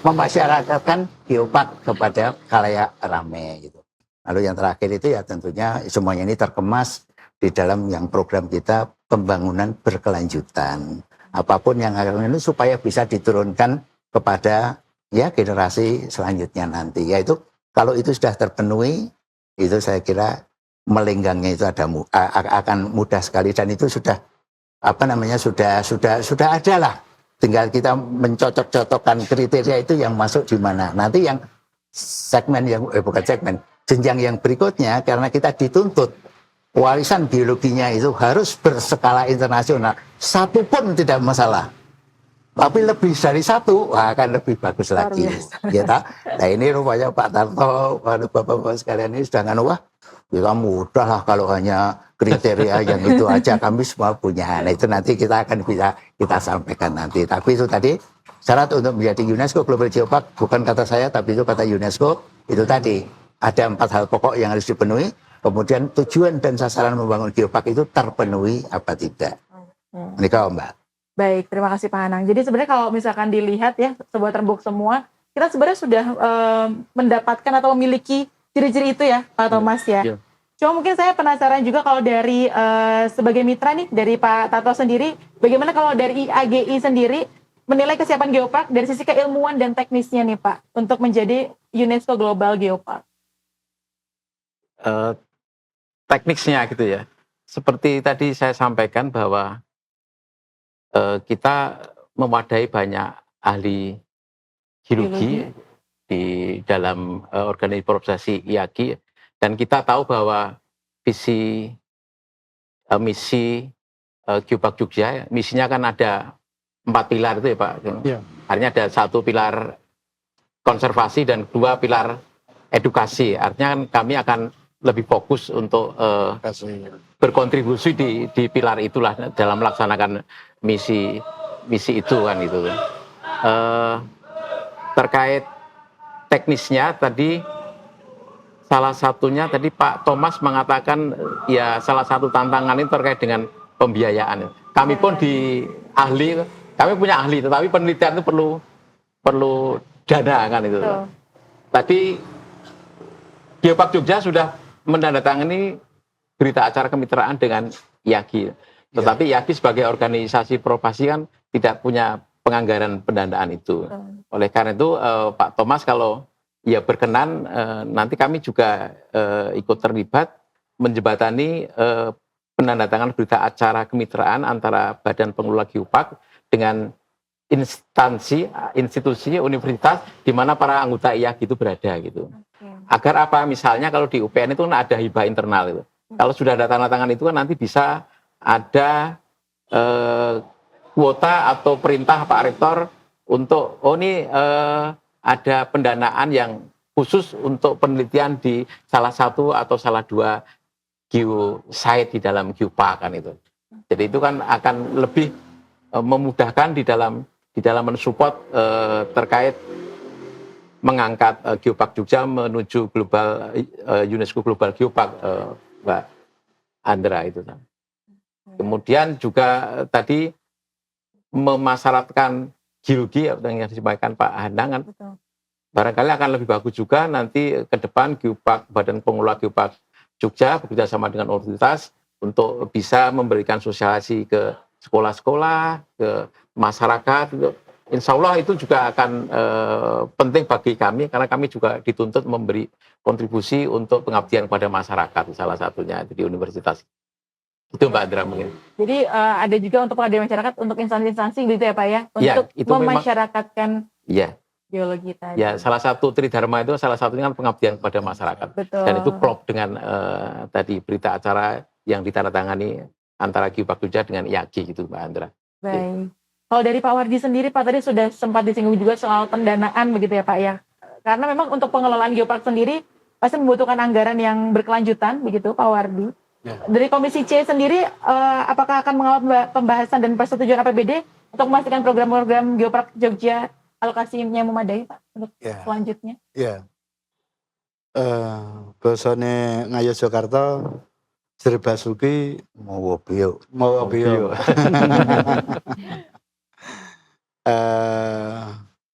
S4: memasyarakatkan geopark kepada khalayak ramai gitu. Lalu yang terakhir itu ya tentunya semuanya ini terkemas di dalam yang program kita pembangunan berkelanjutan. Apapun yang akan ini supaya bisa diturunkan kepada ya generasi selanjutnya nanti. Yaitu kalau itu sudah terpenuhi, itu saya kira melenggangnya itu akan mudah sekali, dan itu sudah sudah ada lah. Tinggal kita mencocok-cocokkan kriteria itu yang masuk di mana. Nanti yang jenjang yang berikutnya, karena kita dituntut warisan geologinya itu harus berskala internasional. Satu pun tidak masalah. Tapi lebih dari satu, akan lebih bagus lagi. Ya, nah ini rupanya Pak Tarto, Bapak-Bapak sekalian ini sudah kita mudah lah kalau hanya kriteria yang itu aja, kami semua punya. Nah itu nanti kita akan bisa kita sampaikan nanti. Tapi itu tadi syarat untuk menjadi UNESCO Global Geopark, bukan kata saya, tapi itu kata UNESCO, itu tadi ada 4 hal pokok yang harus dipenuhi. Kemudian tujuan dan sasaran membangun geopark itu terpenuhi apa tidak. Ini kau Mbak.
S5: Baik, terima kasih Pak Anang. Jadi sebenarnya kalau misalkan dilihat ya, sebuah terbuk semua, kita sebenarnya sudah mendapatkan atau memiliki ciri-ciri itu ya, Pak Thomas ya.
S3: Yeah.
S5: Cuma mungkin saya penasaran juga kalau dari sebagai mitra nih, dari Pak Tarto sendiri, bagaimana kalau dari IAGI sendiri menilai kesiapan geopark dari sisi keilmuan dan teknisnya nih Pak, untuk menjadi UNESCO Global Geopark?
S3: Teknisnya gitu ya. Seperti tadi saya sampaikan bahwa kita mewadai banyak ahli geologi di dalam organisasi IAGI, dan kita tahu bahwa misi Geopark Jogja, misinya kan ada 4 pilar itu ya Pak.
S2: Ya.
S3: Artinya ada 1 pilar konservasi dan 2 pilar edukasi. Artinya kan kami akan lebih fokus untuk berkontribusi di pilar itulah dalam melaksanakan misi itu kan itu. Terkait teknisnya tadi salah satunya tadi Pak Thomas mengatakan ya salah satu tantangan itu terkait dengan pembiayaan. Kami pun kami punya ahli, tetapi penelitian itu perlu dana kan itu. Tadi Geopark Jogja sudah menandatangani berita acara kemitraan dengan IAGI. Tetapi IAGI sebagai organisasi profesi kan tidak punya penganggaran pendanaan itu. Oleh karena itu Pak Thomas kalau ya berkenan nanti kami juga ikut terlibat menjembatani penandatangan berita acara kemitraan antara Badan Pengelola Geopark dengan institusi, universitas di mana para anggota IAGI itu berada gitu. Agar apa? Misalnya kalau di UPN itu kan ada hibah internal itu. Kalau sudah ada tanda tangan itu kan nanti bisa ada kuota atau perintah Pak Rektor untuk ada pendanaan yang khusus untuk penelitian di salah satu atau salah 2 geosite di dalam geopark kan itu. Jadi itu kan akan lebih memudahkan di dalam mensupport terkait mengangkat Geopark Jogja menuju global UNESCO Global Geopark, Mbak Andra itu. Kemudian juga tadi memasyaratkan geologi yang disampaikan Pak Hanang kan,
S5: Betul.
S3: barangkali akan lebih bagus juga nanti ke depan Geopark, Badan Pengelola Geopark Jogja bekerja sama dengan universitas untuk bisa memberikan sosialisasi ke sekolah-sekolah, ke masyarakat. Insya Allah itu juga akan penting bagi kami karena kami juga dituntut memberi kontribusi untuk pengabdian pada masyarakat, salah satunya di universitas. Itu Mbak Andra mungkin.
S5: Jadi ada juga untuk pengabdian masyarakat untuk instansi-instansi gitu ya Pak ya,
S3: Ya,
S5: untuk
S3: itu memang-
S5: memasyarakatkan
S3: Iya.
S5: geologi tadi.
S3: Ya, salah satu Tridharma itu salah satunya kan pengabdian kepada masyarakat.
S5: Betul.
S3: Dan itu klop dengan tadi berita acara yang ditandatangani antara Geopark Jogja dengan IAG gitu Mbak Andra.
S5: Baik. Kalau dari Pak Wardi sendiri Pak tadi sudah sempat disinggung juga soal pendanaan begitu ya Pak ya. Karena memang untuk pengelolaan geopark sendiri pasti membutuhkan anggaran yang berkelanjutan begitu Pak Wardi.
S1: Ya.
S5: Dari Komisi C sendiri apakah akan mengawal pembahasan dan persetujuan APBD untuk memastikan program-program Geopark Jogja alokasinya memadai Pak untuk
S1: Ya.
S5: selanjutnya?
S1: Ya. Bosone Ngayo Jakarta Jerbasuki
S4: Mau bio.
S1: mau bio.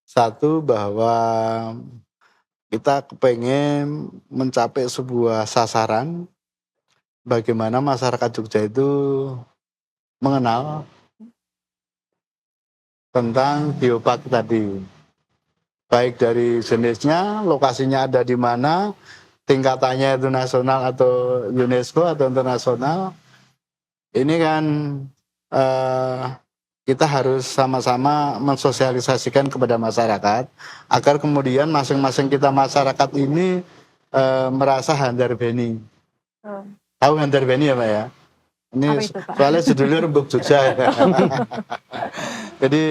S1: Satu bahwa kita kepengen mencapai sebuah sasaran bagaimana masyarakat Jogja itu mengenal tentang geopark tadi. Baik dari jenisnya, lokasinya ada di mana, tingkatannya itu nasional atau UNESCO atau internasional. Ini kan kita harus sama-sama mensosialisasikan kepada masyarakat agar kemudian masing-masing kita masyarakat ini merasa handar beni. Tahu handar beni ya Pak ya? Ini
S5: Apa itu, Pak?
S1: soalnya judulnya Rembuk Jogja. Jadi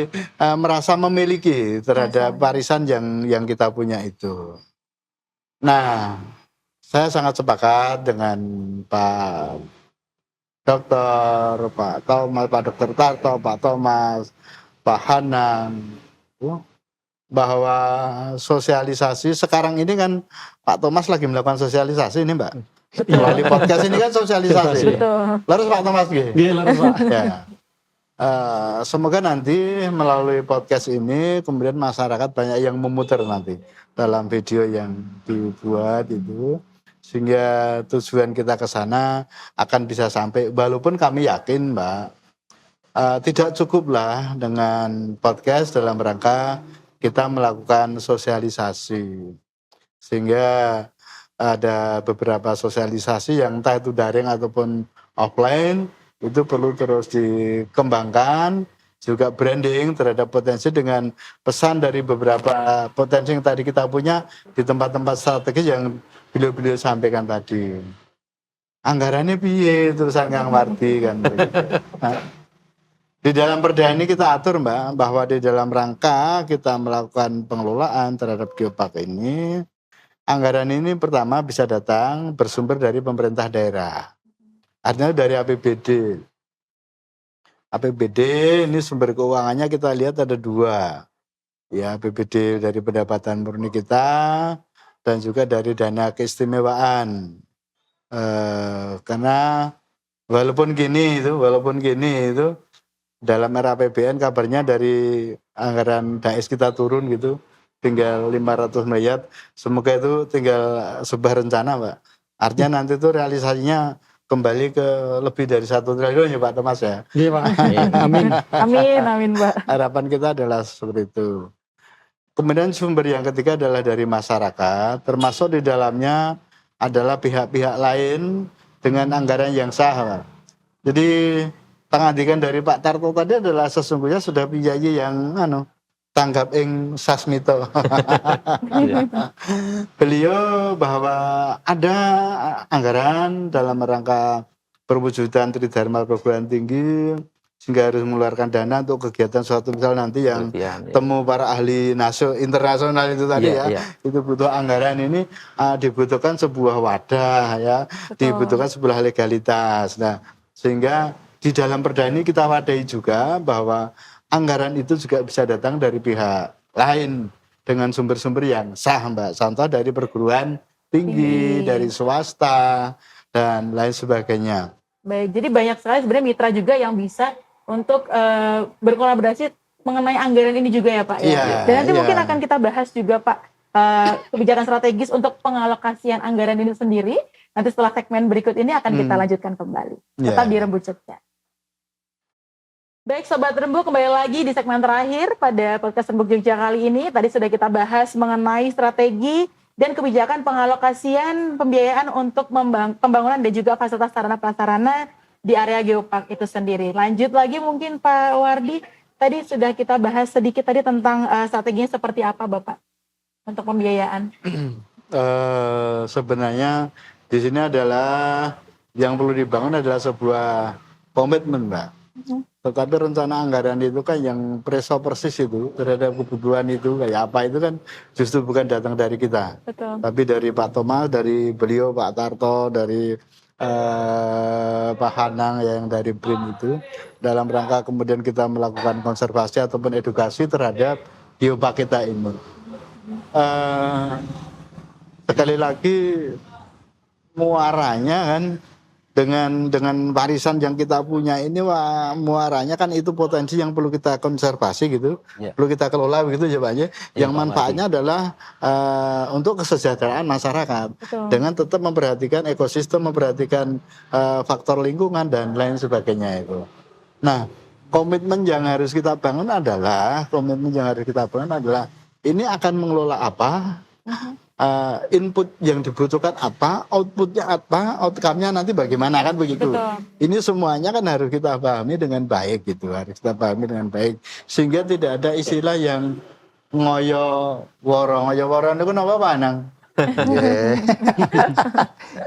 S1: merasa memiliki terhadap warisan yang kita punya itu. Nah, saya sangat sepakat dengan Pak Dokter, Pak Thomas, Pak Dokter Tarto, Pak Thomas, Pak Hanan, bahwa sosialisasi sekarang ini kan Pak Thomas lagi melakukan sosialisasi ini Mbak. Di podcast ini kan sosialisasi.
S5: Betul.
S1: Lalu Pak Thomas gitu.
S2: Iya, lalu, Pak.
S1: Ya. Semoga nanti melalui podcast ini kemudian masyarakat banyak yang memutar nanti dalam video yang dibuat itu sehingga tujuan kita ke sana akan bisa sampai walaupun kami yakin Mbak tidak cukuplah dengan podcast dalam rangka kita melakukan sosialisasi sehingga ada beberapa sosialisasi yang entah itu daring ataupun offline itu perlu terus dikembangkan, juga branding terhadap potensi dengan pesan dari beberapa potensi yang tadi kita punya di tempat-tempat strategis yang beliau-beliau sampaikan tadi. Anggarannya piye terusan Kang Wardi kan. Nah, di dalam perda ini kita atur Mbak bahwa di dalam rangka kita melakukan pengelolaan terhadap geopark ini, anggaran ini pertama bisa datang bersumber dari pemerintah daerah. Artinya dari APBD. APBD ini sumber keuangannya kita lihat ada dua. Ya, APBD dari pendapatan murni kita dan juga dari dana keistimewaan. Karena walaupun gini itu dalam era APBN kabarnya dari anggaran DAES kita turun gitu. Tinggal 500 miliar. Semoga itu tinggal sebuah rencana Pak. Artinya nanti itu realisasinya kembali ke lebih dari 1 triliun ya Pak Thomas ya.
S2: Iya, Pak. Amin.
S5: Amin Pak.
S1: Harapan kita adalah seperti itu. Kemudian sumber yang ketiga adalah dari masyarakat, termasuk di dalamnya adalah pihak-pihak lain dengan anggaran yang sah Pak. Jadi pengandikan dari Pak Tarto tadi adalah sesungguhnya sudah piyayi yang tanggap ing sasmito. Beliau bahwa ada anggaran dalam rangka perwujudan Tridharma perguruan tinggi sehingga harus mengeluarkan dana untuk kegiatan suatu misal nanti yang temu para ahli internasional itu tadi itu butuh anggaran ini dibutuhkan sebuah wadah ya.
S5: Betul.
S1: Dibutuhkan sebuah legalitas. Nah sehingga di dalam perda ini kita wadahi juga bahwa anggaran itu juga bisa datang dari pihak lain dengan sumber-sumber yang sah Mbak. Contoh dari perguruan tinggi, dari swasta, dan lain sebagainya.
S5: Baik, jadi banyak sekali sebenarnya mitra juga yang bisa untuk berkolaborasi mengenai anggaran ini juga ya Pak ya.
S1: Iya,
S5: Dan nanti
S1: iya.
S5: mungkin akan kita bahas juga Pak kebijakan strategis untuk pengalokasian anggaran ini sendiri. Nanti setelah segmen berikut ini akan kita lanjutkan kembali. Tetap
S1: Iya.
S5: di Rembu Ceria. Baik Sobat Rembu, kembali lagi di segmen terakhir pada podcast Rembuk Jogja kali ini. Tadi sudah kita bahas mengenai strategi dan kebijakan pengalokasian pembiayaan untuk pembangunan dan juga fasilitas sarana prasarana di area Geopark itu sendiri. Lanjut lagi mungkin Pak Wardi, tadi sudah kita bahas sedikit tadi tentang strateginya seperti apa Bapak untuk pembiayaan.
S1: Sebenarnya di sini adalah yang perlu dibangun adalah sebuah komitmen, Mbak. Tetapi rencana anggaran itu kan yang preso persis itu terhadap kebutuhan itu kayak apa itu kan justru bukan datang dari kita,
S5: Betul.
S1: tapi dari Pak Thomas, dari beliau Pak Tarto, dari Pak Hanang yang dari BRIN itu dalam rangka kemudian kita melakukan konservasi ataupun edukasi terhadap geopark kita ini. Sekali lagi muaranya kan dengan warisan yang kita punya ini muaranya kan itu potensi yang perlu kita konservasi gitu, perlu kita kelola begitu ya Pak ya. Yang manfaatnya adalah untuk kesejahteraan masyarakat.
S5: Betul.
S1: Dengan tetap memperhatikan ekosistem, memperhatikan faktor lingkungan dan lain sebagainya itu. Nah, komitmen yang harus kita bangun adalah ini akan mengelola apa? Input yang dibutuhkan apa, outputnya apa, outcome-nya nanti bagaimana kan begitu.
S5: Betul.
S1: Ini semuanya kan harus kita pahami dengan baik gitu, harus kita pahami dengan baik sehingga tidak ada istilah yang ngoyo woro itu kenapa Pak Anang?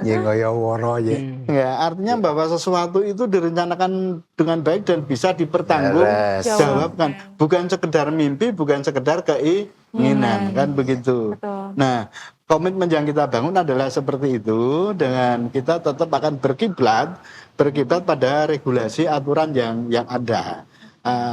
S4: Ya ngoyo woro ya.
S1: Ya, artinya bahwa sesuatu itu direncanakan dengan baik dan bisa dipertanggungjawabkan, bukan sekedar mimpi, bukan sekedar keinginan kan begitu.
S5: Betul.
S1: Nah, komitmen yang kita bangun adalah seperti itu dengan kita tetap akan berkiblat pada regulasi aturan yang ada.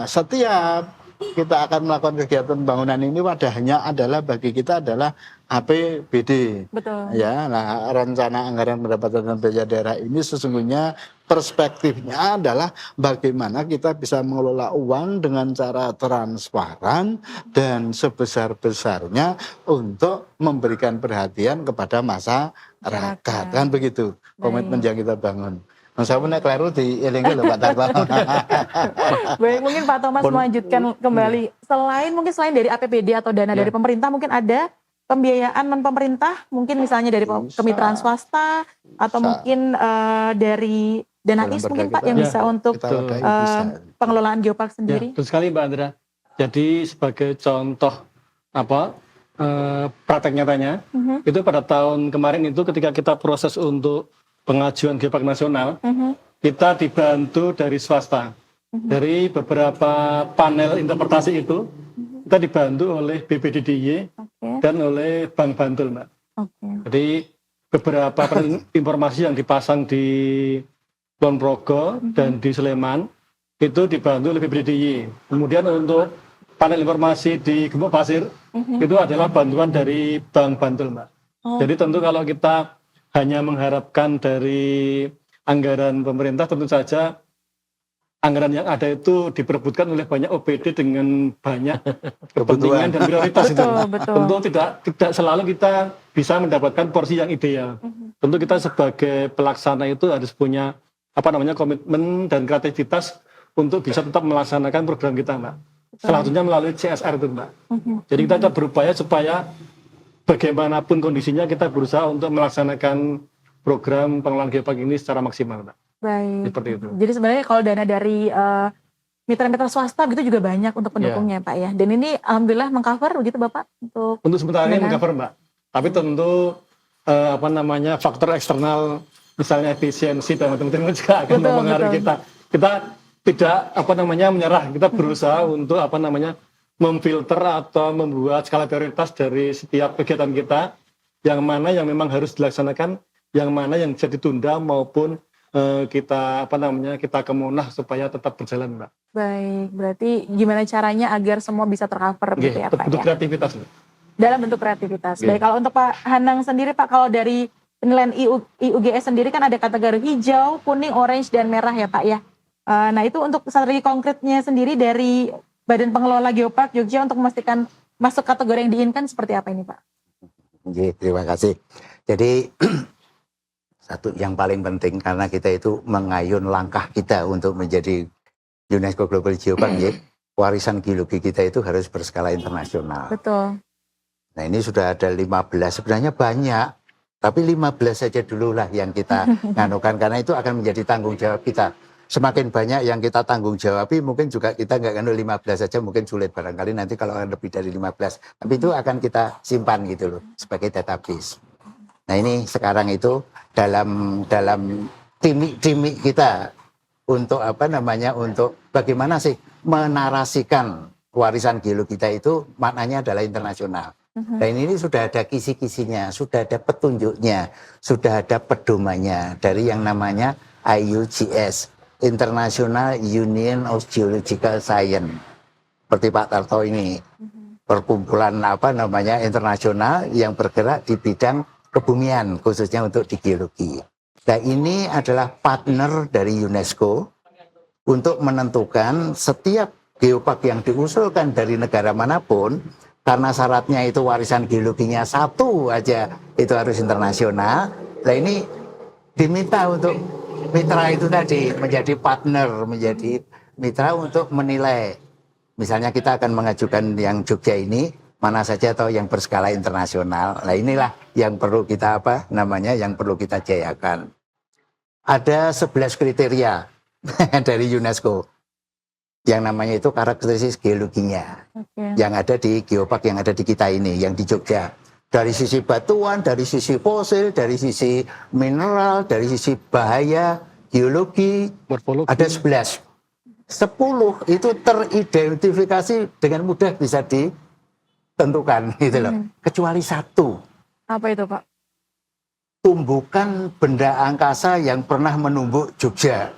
S1: Setiap kita akan melakukan kegiatan pembangunan ini wadahnya adalah bagi kita adalah APBD.
S5: Betul.
S1: Ya, nah rencana anggaran pendapatan dan belanja daerah ini sesungguhnya perspektifnya adalah bagaimana kita bisa mengelola uang dengan cara transparan dan sebesar-besarnya untuk memberikan perhatian kepada masyarakat. Kan begitu komitmen yang kita bangun. Nah, saya punya keliru di elingi loh Pak Tarto.
S5: Baik, mungkin Pak Thomas melanjutkan kembali. Selain dari APBD atau dana dari pemerintah, mungkin ada pembiayaan non pemerintah, mungkin misalnya dari kemitraan swasta atau mungkin dari dana
S1: Dalam
S5: IS mungkin
S1: perda
S5: Pak yang
S1: kita,
S5: bisa untuk
S1: kita wadahi bisa.
S5: pengelolaan geopark
S2: Ya,
S5: sendiri.
S2: betul sekali Mbak Andra. Jadi sebagai contoh praktek nyatanya, itu pada tahun kemarin itu ketika kita proses untuk pengajuan geopark nasional, kita dibantu dari swasta. Dari beberapa panel interpretasi itu, kita dibantu oleh BPDDY dan oleh Bank Bantul, Mbak. Jadi beberapa informasi yang dipasang di Kulon Progo dan di Sleman itu dibantu oleh BPDDY. Kemudian untuk panel informasi di Gembok Pasir itu adalah bantuan dari Bank Bantul, Mbak. Jadi tentu kalau kita hanya mengharapkan dari anggaran pemerintah, tentu saja anggaran yang ada itu diperebutkan oleh banyak OPD dengan banyak kepentingan dan prioritas.
S5: Betul.
S2: Tentu tidak selalu kita bisa mendapatkan porsi yang ideal. Tentu kita sebagai pelaksana itu harus punya komitmen dan kreativitas untuk bisa tetap melaksanakan program kita, Mbak. Salah satunya melalui CSR itu, Mbak. Jadi kita tetap berupaya supaya bagaimanapun kondisinya kita berusaha untuk melaksanakan program pengelolaan geopark ini secara maksimal, Mbak.
S5: Baik.
S2: Seperti itu.
S5: Jadi sebenarnya kalau dana dari mitra-mitra swasta gitu juga banyak untuk pendukungnya Pak ya. Dan ini alhamdulillah mengcover begitu Bapak untuk
S2: sementara ini mengcover, Mbak. Tapi tentu faktor eksternal misalnya efisiensi dan macam-macam juga akan mempengaruhi kita. Kita tidak menyerah. Kita berusaha untuk memfilter atau membuat skala prioritas dari setiap kegiatan kita, yang mana yang memang harus dilaksanakan, yang mana yang bisa ditunda maupun kita kemunah supaya tetap berjalan, Mbak.
S5: Baik, berarti gimana caranya agar semua bisa tercover gitu ya Pak
S2: bentuk
S5: ya?
S2: kreativitas, Mbak.
S5: Dalam bentuk kreativitas. Baik, kalau untuk Pak Hanang sendiri Pak, kalau dari penilaian IUGS sendiri kan ada kategori hijau, kuning, orange, dan merah ya Pak ya. Nah itu untuk strategi konkretnya sendiri dari Badan Pengelola Geopark Jogja untuk memastikan masuk kategori yang diinginkan seperti apa ini Pak?
S4: Oke, terima kasih. Jadi satu yang paling penting karena kita itu mengayun langkah kita untuk menjadi UNESCO Global Geopark, ya, warisan geologi kita itu harus berskala internasional.
S5: Betul.
S4: Nah ini sudah ada 15, sebenarnya banyak, tapi 15 saja dulu lah yang kita nganukan, karena itu akan menjadi tanggung jawab kita. Semakin banyak yang kita tanggung jawabi, mungkin juga kita nggak nganu 15 saja, mungkin sulit barangkali nanti kalau lebih dari 15. Tapi itu akan kita simpan gitu loh, sebagai database. Nah ini sekarang itu dalam timik kita untuk apa namanya, untuk bagaimana sih menarasikan warisan geologi kita itu maknanya adalah internasional. Dan ini sudah ada kisi-kisinya, sudah ada petunjuknya, sudah ada pedomannya dari yang namanya IUGS, International Union of Geological Science. Seperti Pak Tarto ini, perkumpulan apa namanya internasional yang bergerak di bidang kebumian, khususnya untuk di geologi. Nah ini adalah partner dari UNESCO untuk menentukan setiap geopark yang diusulkan dari negara manapun, karena syaratnya itu warisan geologinya satu aja, itu harus internasional. Nah ini diminta untuk mitra itu tadi, menjadi partner, menjadi mitra untuk menilai. Misalnya kita akan mengajukan yang Jogja ini, mana saja atau yang berskala internasional. Nah inilah yang perlu kita apa namanya, yang perlu kita jayakan. Ada 11 kriteria dari UNESCO yang namanya itu karakteristik geologinya, yang ada di geopark yang ada di kita ini, yang di Jogja. Dari sisi batuan, dari sisi fosil, dari sisi mineral, dari sisi bahaya geologi,
S2: Morfologi.
S4: ada 11. 10 itu teridentifikasi dengan mudah bisa ditentukan gitu loh. Kecuali satu.
S5: Apa itu Pak?
S4: Tumbukan benda angkasa yang pernah menumbuk Jogja.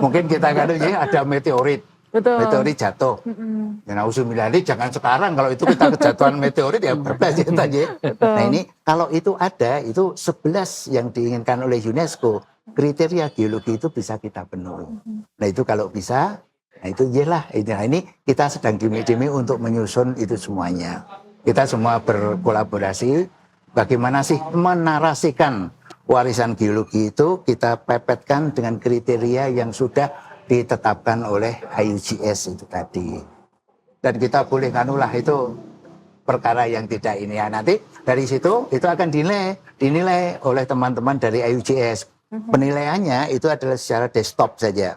S4: Mungkin kita kan ada meteorit.
S5: Betul.
S4: Meteorit jatuh. Ya nauzubillah, jangan sekarang, kalau itu kita kejatuhan meteorit ya berbahaya tadi. Nah ini kalau itu ada, itu 11 yang diinginkan oleh UNESCO, kriteria geologi itu bisa kita penuhi. Nah itu kalau bisa, nah itu iyalah. Nah ini kita sedang dimi-dimi untuk menyusun itu semuanya. Kita semua berkolaborasi. Bagaimana sih menarasikan warisan geologi itu kita pepetkan dengan kriteria yang sudah ditetapkan oleh IUGS itu tadi. Dan kita boleh nganulah itu perkara yang tidak ini ya. Nanti dari situ itu akan dinilai oleh teman-teman dari IUGS. Penilaiannya itu adalah secara desktop saja.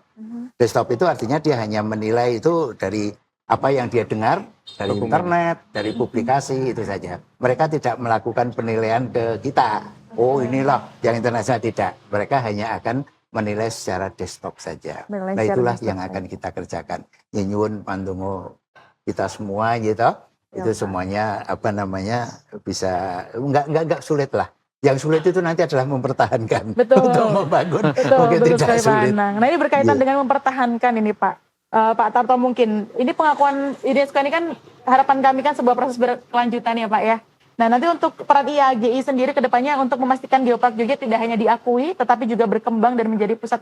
S4: Desktop itu artinya dia hanya menilai itu dari apa yang dia dengar dari internet, dari publikasi, itu saja. Mereka tidak melakukan penilaian ke kita. Oh inilah yang internasional, tidak. Mereka hanya akan menilai secara desktop saja. Nah itulah yang akan kita kerjakan. Nyuwun pandongo kita semua gitu. Itu semuanya apa namanya bisa enggak sulit lah. Yang sulit itu nanti adalah mempertahankan.
S5: Betul.
S4: Untuk membangun. Mungkin
S5: Betul
S4: tidak
S5: sekali,
S4: sulit.
S5: Pak Anang. Nah ini berkaitan dengan mempertahankan ini Pak. Pak Tarto, mungkin ini pengakuan UNESCO ini kan harapan kami kan sebuah proses berkelanjutan ya Pak ya. Nah nanti untuk peran IAGI sendiri ke depannya untuk memastikan Geopark Jogja tidak hanya diakui tetapi juga berkembang dan menjadi pusat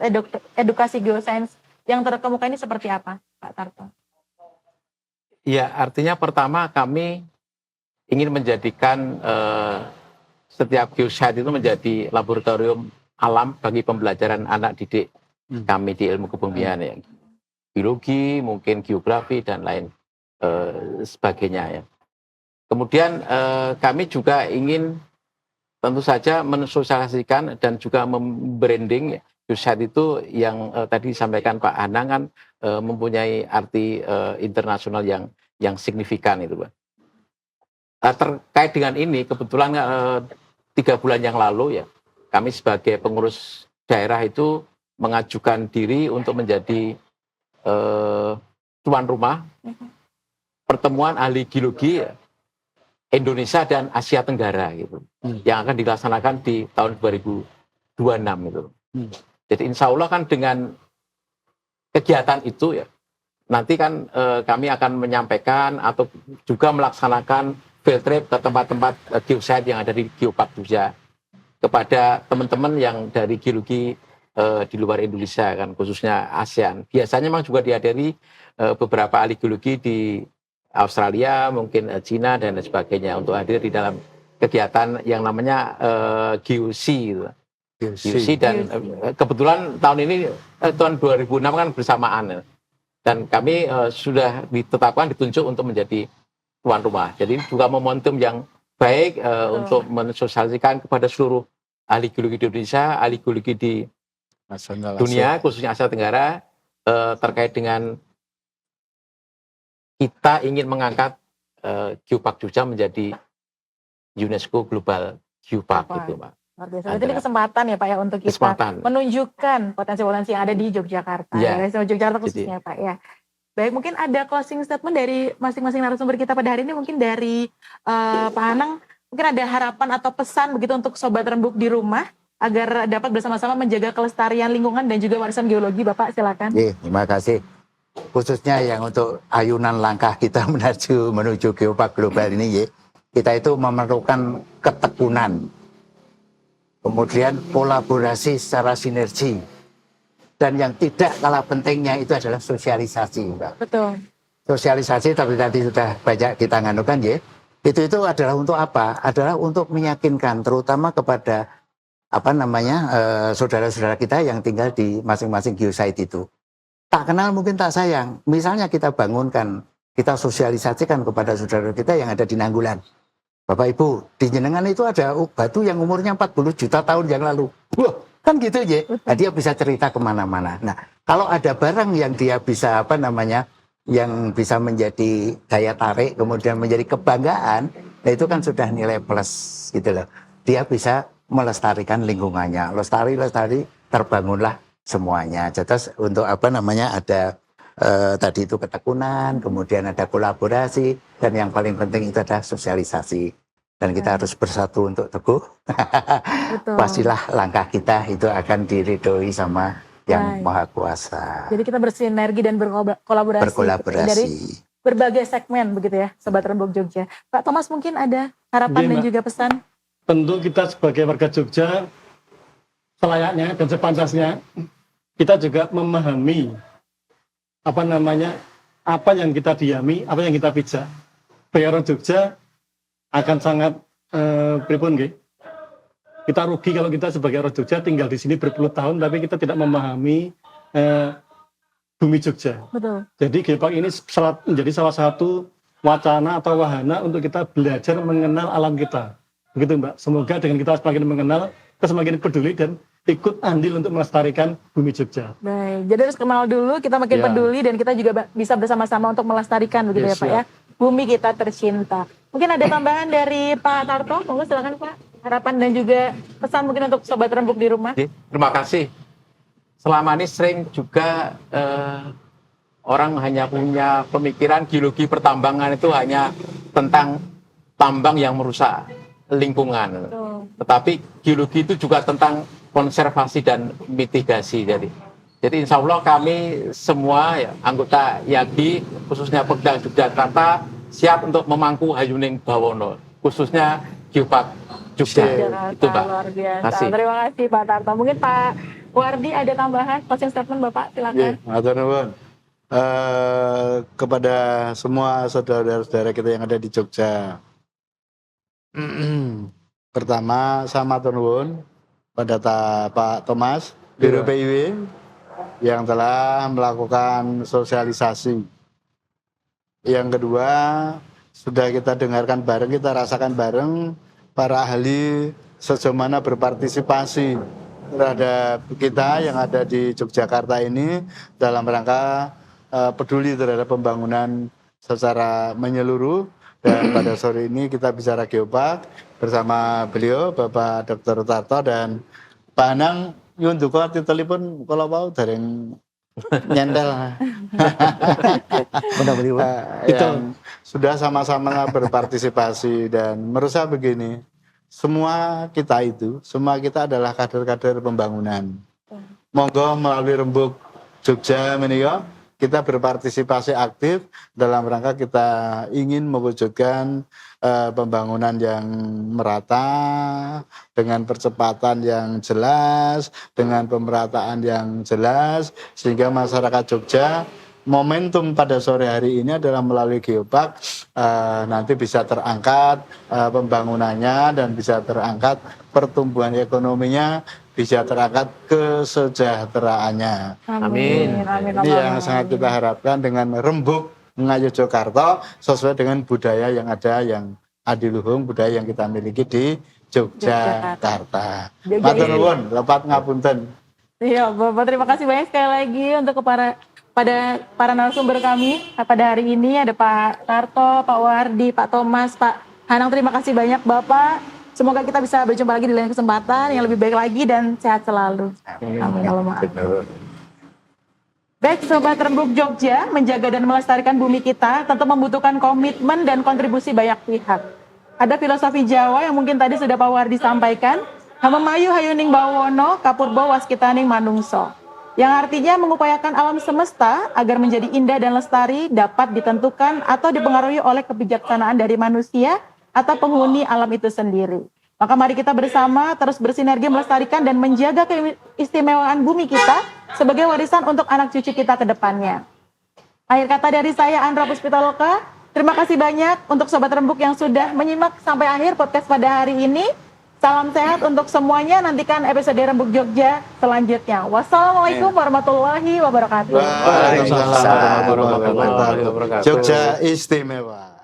S5: edukasi geosains yang terkemuka ini seperti apa Pak Tarto?
S3: Ya, artinya pertama kami ingin menjadikan setiap geosite itu menjadi laboratorium alam bagi pembelajaran anak didik kami di ilmu kebumian ya. Biologi, mungkin geografi dan lain sebagainya ya. Kemudian kami juga ingin tentu saja mensosialisasikan dan juga membranding geosite itu yang tadi disampaikan Pak Anang kan mempunyai arti internasional yang signifikan itu Pak. Terkait dengan ini kebetulan 3 bulan yang lalu ya kami sebagai pengurus daerah itu mengajukan diri untuk menjadi tuan rumah pertemuan ahli geologi Indonesia dan Asia Tenggara gitu, yang akan dilaksanakan di tahun 2026 itu. Jadi insya Allah kan dengan kegiatan itu ya, nanti kan kami akan menyampaikan atau juga melaksanakan field trip ke tempat-tempat geosite yang ada di Geopark Jogja kepada teman-teman yang dari geologi di luar Indonesia kan, khususnya ASEAN. Biasanya memang juga dihadiri beberapa ahli geologi di Australia, mungkin Cina dan lain sebagainya untuk hadir di dalam kegiatan yang namanya GOC gitu. GOC dan kebetulan tahun ini tahun 2006 kan bersamaan dan kami sudah ditetapkan ditunjuk untuk menjadi tuan rumah. Jadi juga momentum yang baik untuk mensosialisasikan kepada seluruh ahli geologi di Indonesia, ahli geologi di dunia, khususnya Asia Tenggara, terkait dengan kita ingin mengangkat Geopark Jogja menjadi UNESCO Global Geopark gitu, Pak.
S5: Luar biasa. Berarti ini kesempatan ya Pak ya untuk kita menunjukkan potensi-potensi yang ada di Yogyakarta.
S3: Ya.
S5: Yogyakarta khususnya Pak ya. Baik, mungkin ada closing statement dari masing-masing narasumber kita pada hari ini. Mungkin dari Pak Anang, mungkin ada harapan atau pesan begitu untuk Sobat Rembuk di rumah agar dapat bersama-sama menjaga kelestarian lingkungan dan juga warisan geologi. Bapak silakan.
S4: Terima kasih. Khususnya yang untuk ayunan langkah kita menuju Geopark Global ini, kita itu memerlukan ketekunan, kemudian kolaborasi secara sinergi, dan yang tidak kalah pentingnya itu adalah sosialisasi, Mbak.
S5: Betul.
S4: Sosialisasi tapi tadi sudah banyak kita nganukan itu adalah untuk apa? Adalah untuk meyakinkan terutama kepada saudara-saudara kita yang tinggal di masing-masing geosite itu. Tak kenal mungkin tak sayang. Misalnya kita bangunkan, kita sosialisasikan kepada saudara kita yang ada di Nanggulan. Bapak Ibu, di Jenengan itu ada batu yang umurnya 40 juta tahun yang lalu. Wah, kan gitu ya. Nah, dia bisa cerita kemana-mana. Nah, kalau ada barang yang dia bisa yang bisa menjadi daya tarik, kemudian menjadi kebanggaan, nah itu kan sudah nilai plus gitu loh. Dia bisa melestarikan lingkungannya, lestari terbangunlah semuanya. Jadi untuk ada tadi itu ketekunan, kemudian ada kolaborasi, dan yang paling penting itu adalah sosialisasi. Dan kita harus bersatu untuk teguh. Pastilah langkah kita itu akan diridhoi sama Yang Maha Kuasa.
S5: Jadi kita bersinergi dan berkolaborasi dari berbagai segmen begitu ya, Sobat Rembuk Jogja. Pak Thomas mungkin ada harapan dan juga pesan?
S2: Tentu kita sebagai warga Jogja selayaknya dan sepantasnya kita juga memahami apa yang kita diami, apa yang kita pijak. Bagi orang Jogja akan sangat pripun nggih. Kita rugi kalau kita sebagai orang Jogja tinggal di sini berpuluh tahun tapi kita tidak memahami bumi Jogja.
S5: Betul.
S2: Jadi Geopark ini menjadi salah satu wacana atau wahana untuk kita belajar mengenal alam kita. Begitu Mbak. Semoga dengan kita semakin mengenal, kita semakin peduli dan ikut andil untuk melestarikan bumi Jogja.
S5: Baik, jadi harus kenal dulu, kita makin peduli dan kita juga bisa bersama-sama untuk melestarikan begitu ya Pak ya. Bumi kita tercinta. Mungkin ada tambahan dari Pak Tarto, monggo silakan Pak. Harapan dan juga pesan mungkin untuk Sobat Rembuk di rumah.
S3: Terima kasih. Selama ini sering juga orang hanya punya pemikiran geologi pertambangan itu hanya tentang tambang yang merusak lingkungan. Tetapi geologi itu juga tentang konservasi dan mitigasi. Jadi insya Allah kami semua anggota YAGI, khususnya Pemda Yogyakarta, siap untuk memangku Hayuning Bawono, khususnya Geopark Jogja. Itu Pak.
S5: Luar biasa. Terima kasih Pak Tarto. Mungkin Pak Wardi ada tambahan closing statement Bapak, silakan.
S1: Matur nuwun. Kepada semua saudara-saudara kita yang ada di Jogja. Pertama, saya matur nuwun pada Pak Thomas, Biro PIW yang telah melakukan sosialisasi. Yang kedua, sudah kita dengarkan bareng, kita rasakan bareng para ahli sejauh mana berpartisipasi terhadap kita yang ada di Yogyakarta ini dalam rangka peduli terhadap pembangunan secara menyeluruh. Dan pada sore ini kita bicara Geopark bersama beliau Bapak Dr. Tarto dan Pak Anang nyuwun duka titelipun kalau mau dereng nyentel. Yang sudah sama-sama berpartisipasi dan menurut saya begini, semua kita adalah kader-kader pembangunan. Monggo melalui Rembuk Jogja menika kita berpartisipasi aktif dalam rangka kita ingin mewujudkan pembangunan yang merata, dengan percepatan yang jelas, dengan pemerataan yang jelas, sehingga masyarakat Jogja momentum pada sore hari ini adalah melalui Geopark nanti bisa terangkat pembangunannya dan bisa terangkat pertumbuhan ekonominya, bisa terangkat kesejahteraannya.
S3: Amin.
S1: Ini yang sangat kita harapkan dengan rembuk Ngayu Yogyakarta sesuai dengan budaya yang ada, yang adiluhung, budaya yang kita miliki di Yogyakarta. Matur nuwun, lepat ngapunten.
S5: Iya, Bapak, terima kasih banyak sekali lagi untuk para narasumber kami pada hari ini. Ada Pak Tarto, Pak Wardi, Pak Thomas, Pak Hanang. Terima kasih banyak Bapak. Semoga kita bisa berjumpa lagi di lain kesempatan yang lebih baik lagi dan sehat selalu. Amin. Allahumma amin. Baik, Sobat Rembuk Jogja, menjaga dan melestarikan bumi kita tentu membutuhkan komitmen dan kontribusi banyak pihak. Ada filosofi Jawa yang mungkin tadi sudah Pak Wardi sampaikan, Hamemayu hayuning bawono kapurbo waskitaning manungso. Yang artinya mengupayakan alam semesta agar menjadi indah dan lestari dapat ditentukan atau dipengaruhi oleh kebijaksanaan dari manusia atau penghuni alam itu sendiri. Maka mari kita bersama terus bersinergi melestarikan dan menjaga keistimewaan bumi kita sebagai warisan untuk anak cucu kita ke depannya. Akhir kata dari saya, Andra Puspitaloka. Terima kasih banyak untuk Sobat Rembuk yang sudah menyimak sampai akhir podcast pada hari ini. Salam sehat untuk semuanya. Nantikan episode Rembuk Jogja selanjutnya. Wassalamualaikum warahmatullahi wabarakatuh.
S1: Waalaikumsalam warahmatullahi wabarakatuh. Jogja istimewa.